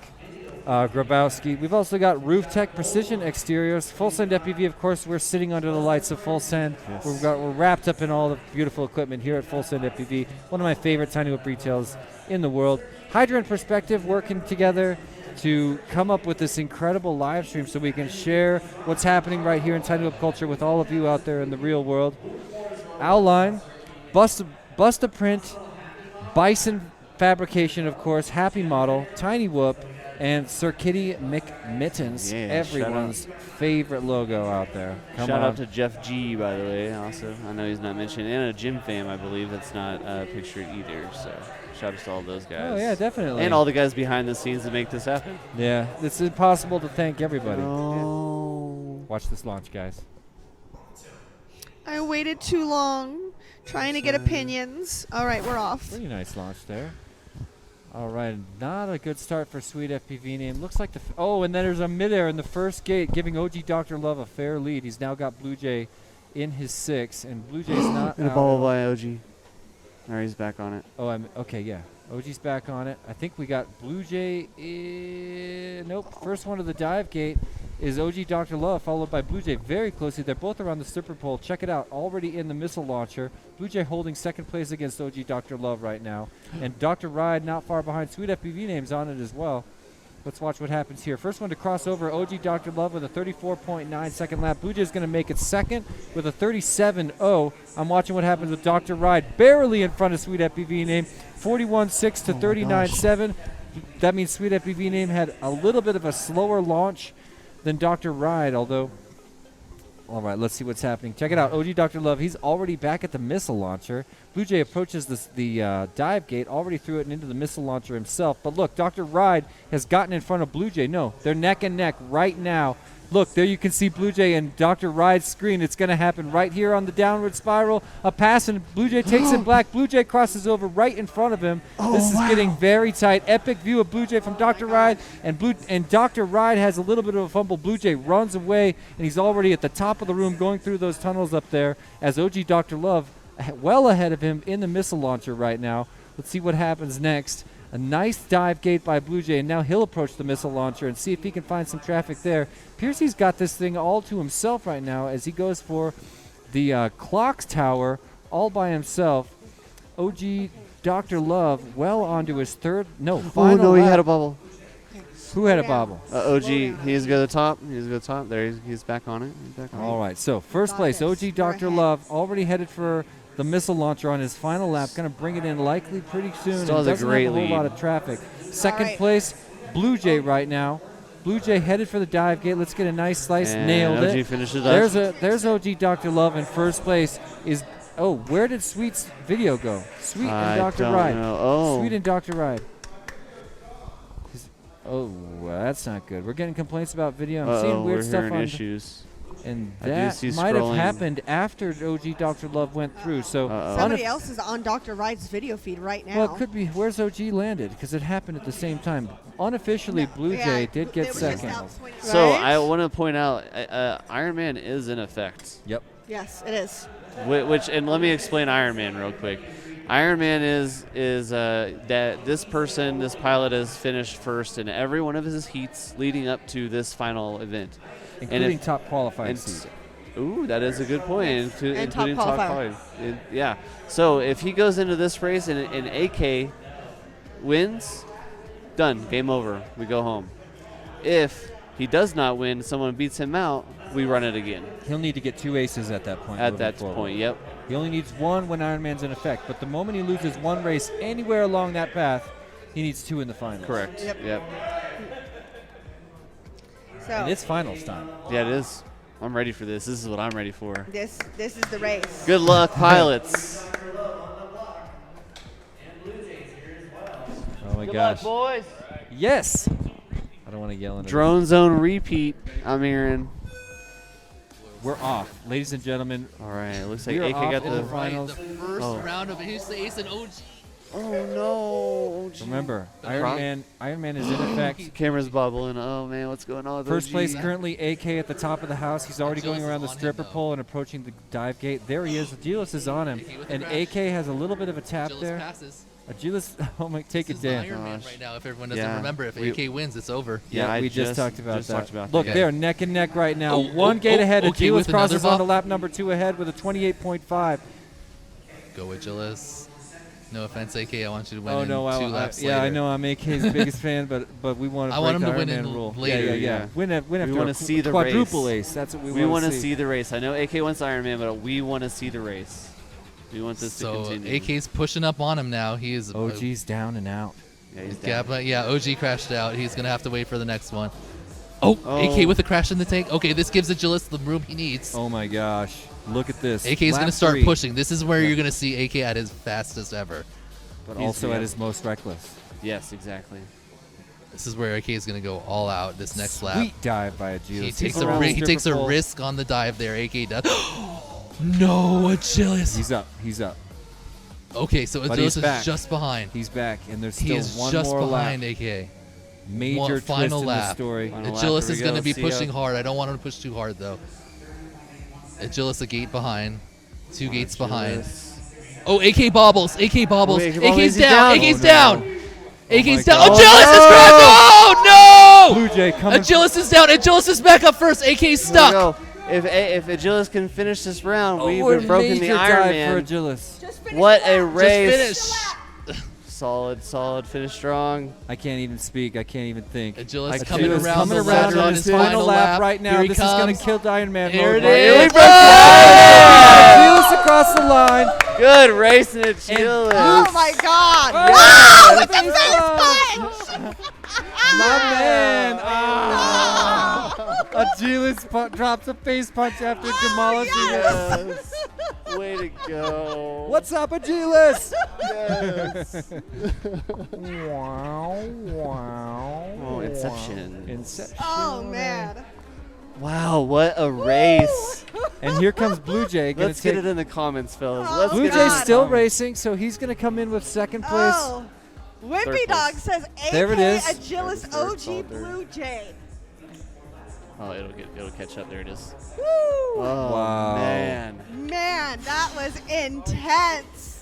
Grabowski. We've also got Roof Tech Precision Exteriors. Full Send FPV, of course, we're sitting under the lights of Full Send. Yes. We're wrapped up in all the beautiful equipment here at Full Send FPV. One of my favorite tiny whip retails in the world. Hydra and Perspective working together to come up with this incredible live stream so we can share what's happening right here in tiny whip culture with all of you out there in the real world. Owline, Bust a Print, Bison Fabrication, of course, Happy Model, Tiny Whoop, and Sir Kitty McMittens, Yeah, everyone's favorite logo out there. Come Shout on. out to Jeff G, by the way, also. I know he's not mentioned. And a Jim fam, I believe, that's not pictured either. So shout out to all those guys. Oh, yeah, definitely. And all the guys behind the scenes that make this happen. Yeah, it's impossible to thank everybody. No. Watch this launch, guys. I waited too long trying to get opinions. All right, we're off. Pretty nice launch there. All right, not a good start for Sweet FPV name. Looks like oh, and then there's a midair in the first gate, giving OG Dr. Love a fair lead. He's now got Blue Jay in his 6, and Blue Jay's not And a out. ball by OG. All right, he's back on it. Oh, okay, yeah. OG's back on it. I think we got Blue Jay. Nope. First one to the dive gate is OG Dr. Love, followed by Blue Jay very closely. They're both around the slipper pole. Check it out. Already in the missile launcher. Blue Jay holding second place against OG Dr. Love right now. And Dr. Ride not far behind. Sweet FPV name's on it as well. Let's watch what happens here. First one to cross over, OG Dr. Love with a 34.9 second lap. Blue Jay's going to make it second with a 37.0. I'm watching what happens with Dr. Ride, barely in front of Sweet FPV name, 41.6 to 39.7. That means Sweet FPV name had a little bit of a slower launch than Dr. Ride, although... All right, let's see what's happening. Check it out. OG Dr. Love, he's already back at the missile launcher. Blue Jay approaches the dive gate, already threw it into the missile launcher himself. But look, Dr. Ride has gotten in front of Blue Jay. No, they're neck and neck right now. Look, there you can see Blue Jay and Dr. Ride's screen. It's going to happen right here on the downward spiral. A pass, and Blue Jay takes it black. Blue Jay crosses over right in front of him. This is getting very tight. Epic view of Blue Jay from Dr. Ride, and Dr. Ride has a little bit of a fumble. Blue Jay runs away, and he's already at the top of the room going through those tunnels up there as OG Dr. Love well ahead of him in the missile launcher right now. Let's see what happens next. A nice dive gate by Blue Jay, and now he'll approach the missile launcher and see if he can find some traffic there. Piercy's got this thing all to himself right now as he goes for the clocks tower all by himself. OG Dr. Love well onto his final Oh, no, he lap. had a bubble. Who had a bobble? OG, he's go to the top. He's go to the top. There, he's back on it. He's back on All right, so first place, OG Dr. Love, already headed for the missile launcher on his final lap. Going to bring it in likely pretty soon. Still has and a doesn't great have a whole lead. lot of traffic. Second right. place, Blue Jay right now. Blue Jay headed for the dive gate. Let's get a nice slice. And Nailed OG it. finishes There's OG Dr. Love in first place. Where did Sweet's video go? Sweet and Dr. don't Ride. know. Oh. Sweet and Dr. Ride. That's not good. We're getting complaints about video. I'm seeing weird we're stuff hearing on issues. And I do that see might have scrolling. happened after OG Dr. Love went through. So Somebody else is on Dr. Ride's video feed right now. well, it could be. Where's OG landed? Because it happened at the same time. Unofficially, Blue Jay did get second. So Right? I want to point out, Iron Man is in effect. Yep. Yes, it is. Which, and let me explain Iron Man real quick. Iron Man is that this pilot has finished first in every one of his heats leading up to this final event, Including top qualifying seed. Ooh, that is a good point. Yes. And Including top top qualifier. qualifier. Yeah. So if he goes into this race and AK wins, done. Game over. We go home. If he does not win, someone beats him out, we run it again. He'll need to get 2 aces at that point. At moving that forward. point, yep. He only needs 1 when Iron Man's in effect. But the moment he loses 1 race anywhere along that path, he needs 2 in the finals. Correct. Yep. So And it's finals time. Yeah, it is. I'm ready for this. This is what I'm ready for. this is the race. Good luck, pilots. Oh my gosh. boys. Yes. I don't want to yell into Drone zone repeat. I'm hearing. this. We're off, ladies and gentlemen. All right. It looks like We are AK off got in the the. finals. The first Oh. round of Ace the Ace and OG. Oh no. Remember, Croc- Iron Man is in effect. Camera's bubbling. Oh man, what's going on with First OG? place currently AK at the top of the house. He's already Julius going around the is on him, stripper though. pole and approaching the dive gate. There he is. Julius is on him. AK with the And crash. AK has a little bit of a tap Julius there. passes. Julius, oh my, take This it is the down. Iron Man Gosh. right now. If everyone doesn't Yeah. remember, if We- AK wins, it's over. Yeah, I we just talked about just that. talked about Look, that. they're neck and neck right now. Oh, One gate ahead. okay, Julius with another crosses on to ball? lap number 2 ahead with a 28.5. Go with Julius. No offense, AK. I want you to win Oh in no! 2 laps Yeah, I later. know I'm AK's biggest fan, but we want to I break want him the to Iron win Man in rule. later, Yeah. Win after wanna a see the quadruple race. ace. That's what We we want want to see the race. I know AK wants Iron Man, but we want to see the race. We want this to So continue. AK's pushing up on him now. He is. OG's down and out. Yeah, he's Yeah, down. but yeah, OG crashed out. He's gonna have to wait for the next one. Oh, Oh. AK with a crash in the tank. Okay, this gives Agilis the room he needs. Oh my gosh! Look at this. AK is Lap gonna start 3, pushing. This is where you're gonna see AK at his fastest ever. but He's also the- at his most reckless. Yes, exactly. This is where AK is going to go all out this next lap. Sweet dive by Agilis. He takes a risk on the dive there. AK does. No, Agilis. He's up. He's up. Okay, so But Agilis he's is back. just behind. He's back, and there's He still is one just more behind lap. AK. Major Final twist in the lap. story. Final lap, Agilis here is we going to go. be See ya. pushing hard. I don't want him to push too hard, though. Agilis a gate behind. 2 gates behind. Oh, AK bobbles. AK bobbles. Wait, AK's is he down. down? AK's Oh, down. no. AK's my down. God. Agilis is crashed. Oh, no! Blue Jay coming. Agilis is down. Agilis is back up first. AK's Here we stuck. go. If Agilis can finish this round, we've Oh, a been broken the major Iron dive Man. for Agilis. Just finish What the a lap. race! Just finish. Solid, finish strong. I can't even speak. I can't even think. Agilis Agilis coming Agilis around coming the around ladder on on his his final lap right Here now. he This is going comes. to kill Iron Man Here mode. it right is. here. Agilis across the line. Good racing, Agilis. Oh my God! Yeah. Wow, with the Face face punch! My man. Agilis drops a face punch after demolishing it. Yes. Way to go. What's up, Agilis? Yes. Wow, wow. Oh, Inception. Inception. Oh man! Wow, what a race. And here comes Blue Jay. Gonna Let's get take- it in the comments, fellas. Oh, Let's Blue get it Jay's in the still comments. racing, so he's going to come in with second place. Oh, Wimpy Third Dog place. says There it AK is. Agilis Third, OG third. Blue Jay. Oh, it'll catch up. There it is. Woo! Oh, Wow. man. Man, that was intense.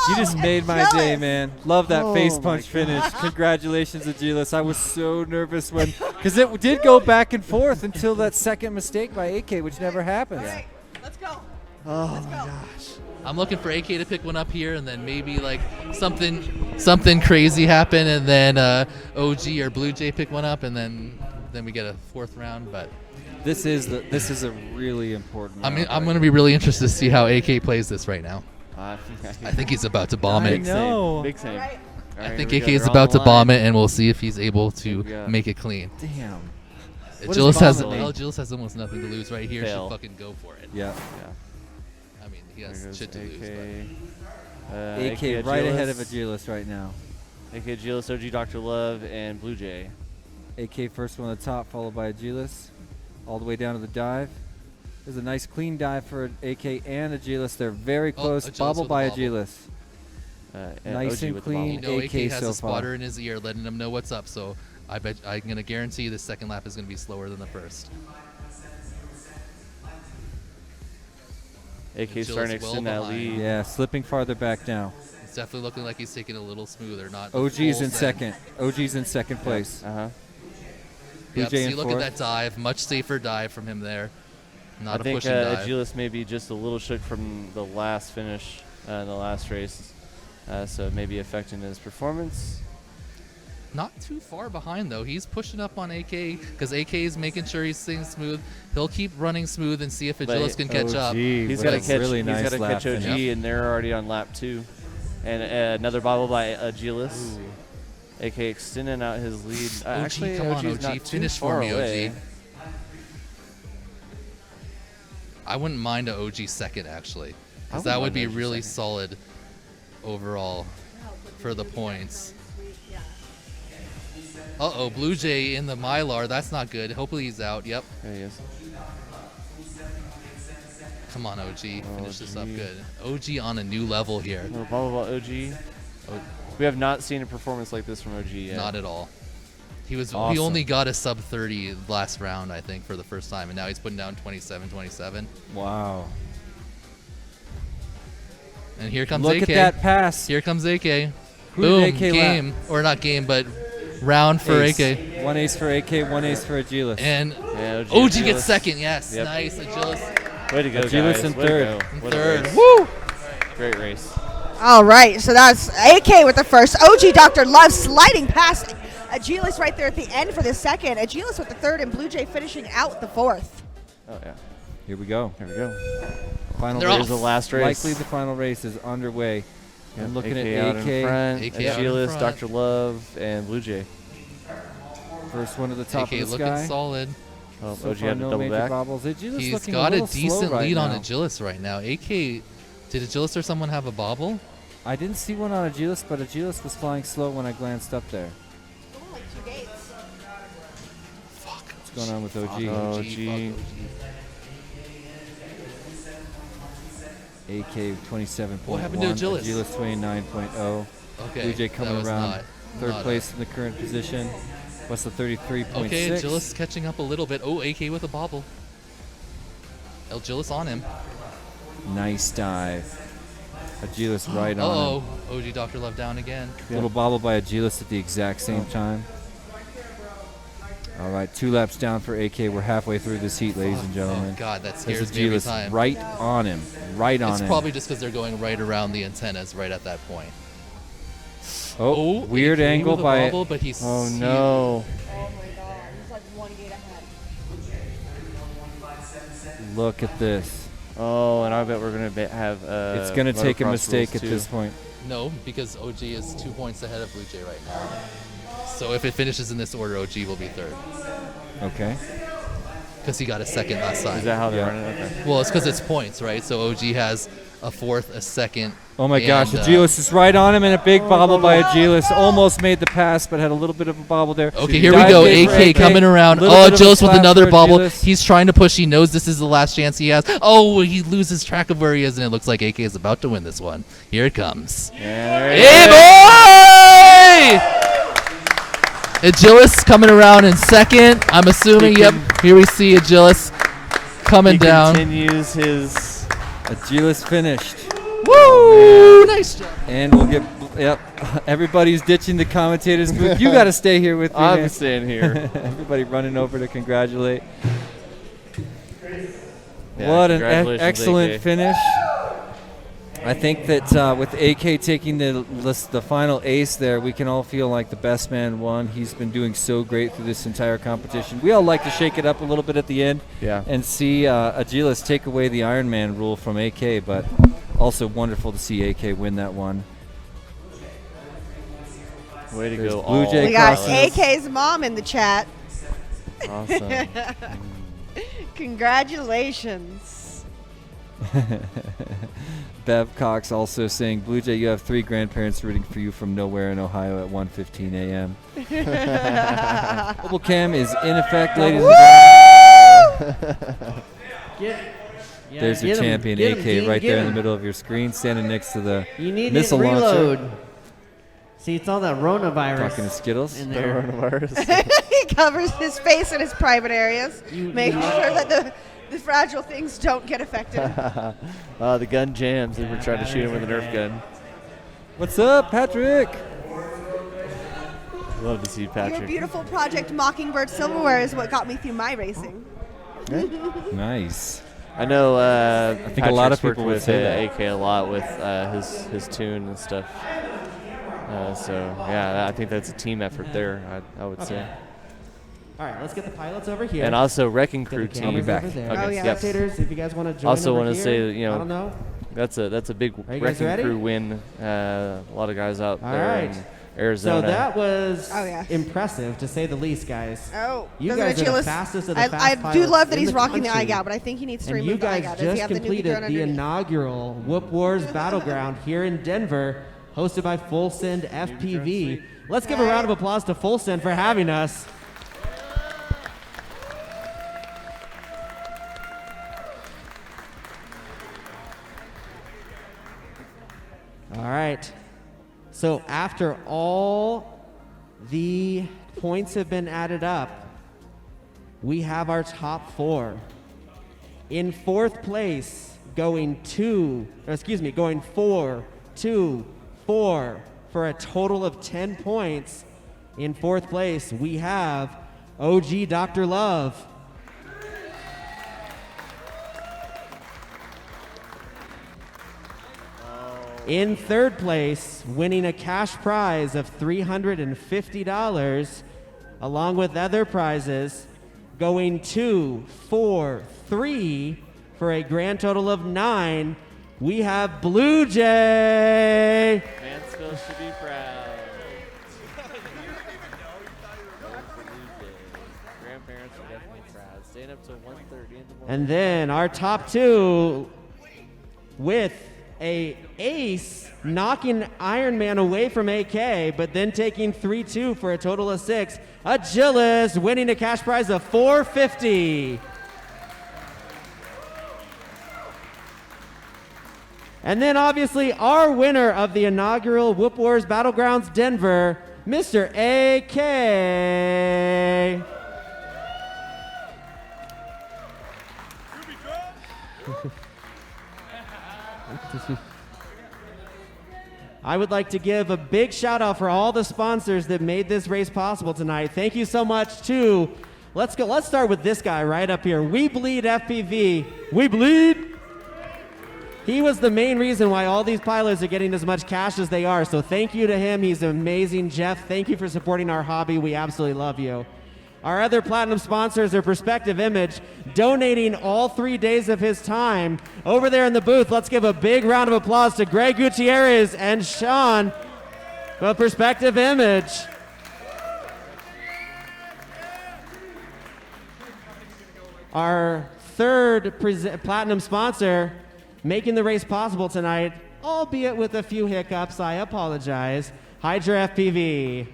You just made my day, Agilis. man. Love that Oh face my punch finish. Congratulations, Agilis. I was so nervous because it did go back and forth until that second mistake by AK, which never happens. All right, let's go. Oh, Let's my go. gosh. I'm looking for AK to pick one up here, and then maybe like something crazy happen, and then OG or Blue Jay pick one up, and then we get a 4th round. But This is a really important. I'm round I'm right going to be really interested to see how AK plays this right now. I I think he's about to bomb I it. know. Big save. All right. All I right, think here we AK go. is They're on about the to bomb line. it, and we'll see if he's able to Yeah. make it clean. Damn. What Agilis does has bomb mean? Agilis has almost nothing to lose right here. Fail. Should fucking go for it. Yeah. Yeah. I mean, he There has goes shit to lose. But. AK right ahead of Agilis right now. AK Agilis, OG Dr. Love, and Blue Jay. AK first one at the top, followed by Agilis, all the way down to the dive. There's a nice clean dive for AK and Agilis. They're very close. Agilis Bobble with by a bobble. Agilis. And Nice OG and with the clean. You bobble. know, AK AK has so a spotter far. in his ear, letting him know what's up. So I'm gonna guarantee the second lap is gonna be slower than the first. AK Agilis starting to well extend that behind. lead. Yeah, slipping farther back now. It's definitely looking like he's taking it a little smoother. Not the OG's full in send. second. OG's in second place. Uh-huh. Blue Yep, Jay see, in look at fourth. that dive. Much safer dive from him there. Not I a think pushing dive. Agilis may be just a little shook from the last finish in the last race. So it may be affecting his performance. Not too far behind though. He's pushing up on AK because AK is making sure he's staying smooth. He'll keep running smooth and see if But Agilis can catch up. He's with got to a catch. really He's nice got to lap catch OG, finish. and they're already on lap 2. And another bobble by Agilis. AK extending out his lead. OG, Actually, come on, OG's OG. not too Finish for far me, away. OG. I wouldn't mind a OG second actually, I because that would wouldn't be mind OG really second. solid overall for the points. Uh-oh, Blue Jay in the Mylar. That's not good. Hopefully he's out. Yep. There he is. Come on, OG. Finish this up OG. good. OG on a new level here. No bobble by OG. We have not seen a performance like this from OG yet. Not at all. He was. He Awesome. only got a sub 30 last round, I think, for the first time, and now he's putting down 27. Wow. And here comes Look AK. at that pass. Here comes AK. Who Boom. did AK lap? Game or not game, but round for Ace. AK. One ace for AK, one ace for Agilis. And Yeah, OG Agilis. gets second. Yes, Yep. nice. Agilis Way to go, Agilis guys. in Way to third. go. in What a third. race. Woo! Great race. All right, so that's AK with the first. OG Dr. Love sliding past Agilis right there at the end for the second. Agilis with the third, and Blue Jay finishing out the fourth. Oh, yeah. Here we go. Here we go. Final They're race. off. Here's the last race. Likely the final race is underway. Yep, I'm looking AK at out in front, AK out in Agilis, front. Dr. Love, and Blue Jay. First one to the top AK of the looking sky. solid. Oh, So OG far, had to no double major back. bobbles. Agilis He's looking got a little slow decent right lead on now. Agilis right now. AK, did Agilis or someone have a bobble? I didn't see one on Agilis, but Agilis was flying slow when I glanced up there. What's going on with OG? OG. AK 27.1. What happened to Agilis? Agilis 29.0. Okay. Blue Jay that coming was around not- third not place in the current position. What's the 33.6? Okay, Agilis catching up a little bit. Oh, AK with a bobble. Agilis on him. Nice dive. Agilis right on Uh-oh. him. OG Dr. Love down again. Little bobble by Agilis at the exact same time. All right, 2 laps down for AK. We're halfway through this heat, ladies and gentlemen. Oh, God, that There's scares me every Agilis time. right on him. Right on It's him. probably just because they're going right around the antennas right at that point. Oh, weird AK angle with a by... bobble, but he's Oh no. Oh my god, he's like 1 gate ahead. Look at this. Oh, and I bet we're gonna have. It's going to take a motocross mistake rules at too. this point. No, because OG is 2 points ahead of Blue Jay right now. So if it finishes in this order, OG will be third. Okay. Because he got a second last time. Is that how they're Yeah. running? Okay. Well, it's because it's points, right? So OG has a fourth, a second. Oh my gosh, and, Agilis is right on him, and a big bobble by Agilis. Almost made the pass, but had a little bit of a bobble there. Okay, here we Dive go. in for AK coming around. Little Oh, bit of a Agilis with slap another for bobble. Agilis. He's trying to push. He knows this is the last chance he has. Oh, he loses track of where he is, and it looks like AK is about to win this one. Here it comes. Hey, boy! Agilis coming around in second. I'm assuming, yep. Here we see Agilis coming He down. continues his. Agilis finished. Woo! Nice job. And we'll get, yep, everybody's ditching the commentators booth. You got to stay here with me. I'm man. staying here. Everybody running over to congratulate. Yeah, What an congratulations, excellent AK. finish. I think that with AK taking the final ace there, we can all feel like the best man won. He's been doing so great through this entire competition. We all like to shake it up a little bit at the end Yeah. and see Agilis take away the Iron Man rule from AK, but also wonderful to see AK win that one. Way to There's go, Blue all. Jay We got Cross. AK's mom in the chat. Awesome. Congratulations. Bev Cox also saying, Blue Jay, you have 3 grandparents rooting for you from nowhere in Ohio at 1:15 a.m. Mobile cam is in effect, ladies and gentlemen. There's your champion, AK, right there in the middle of your screen, standing next to the You need missile to reload. launcher. See, it's all that Rona Talking to Skittles. in there. He covers his face in his private areas, making sure that the fragile things don't get affected. The gun jams. They were trying to shoot him with a Nerf gun. What's up, Patrick? Love to see Your Patrick. beautiful Project Mockingbird silverware is what got me through my racing. Nice. I know. I think a lot of people would with say that. AK a lot with his tune and stuff. So yeah, I think that's a team effort there. I would say. All right, let's get the pilots over here. And also Wrecking Get the Crew cameras team. over there. Oh, yeah. Yep. Spectators, if you guys want to join Also over want to here, say, you I don't know, know. that's a big Are you guys Wrecking ready? Crew win. A lot of guys out All there right. in Arizona. So that was Oh, yeah. impressive, to say the least, guys. Oh, You doesn't guys are the Agilis- fastest of the I fast do pilots love that in he's the rocking the country. eye gough, but I think he needs to And you remove the eye guys gough. Does he just have the new completed drone the underneath? inaugural WhoopWars Battleground here in Denver, hosted by Full Send FPV. Let's give a round of applause to Full Send for having us. All right. So after all the points have been added up, we have our top 4. In 4th place, going 4, 2, 4 for a total of 10 points. In 4th place, we have OG Dr. Love. In 3rd place, winning a cash prize of $350, along with other prizes, going 2, 4, 3 for a grand total of 9, we have Blue Jay. Mansfield should be proud. Grandparents are definitely proud. Staying up till 1:30 in the morning. And then our top 2 with a ace, knocking Iron Man away from AK, but then taking 3-2 for a total of 6. Agilis winning a cash prize of $450. And then obviously our winner of the inaugural WhoopWars Battlegrounds Denver, Mr. AK. I would like to give a big shout out for all the sponsors that made this race possible tonight. Thank you so much to, let's start with this guy right up here. We Bleed FPV. We Bleed. He was the main reason why all these pilots are getting as much cash as they are. So thank you to him. He's amazing. Jeff, thank you for supporting our hobby. We absolutely love you. Our other platinum sponsors are Perspective Image, donating all 3 days of his time. Over there in the booth, let's give a big round of applause to Greg Gutierrez and Sean of Perspective Image. Our third platinum sponsor, making the race possible tonight, albeit with a few hiccups, I apologize, Hydra FPV.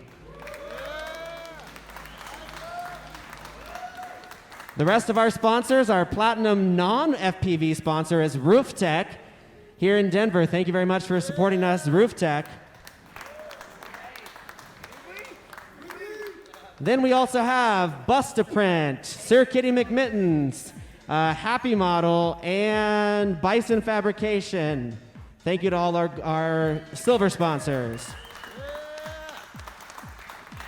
The rest of our sponsors, our platinum non-FPV sponsor is Roof Tech here in Denver. Thank you very much for supporting us, Roof Tech. Then we also have Bustaprint, Sir Kitty McMittens, Happy Model, and Bison Fabrication. Thank you to all our silver sponsors.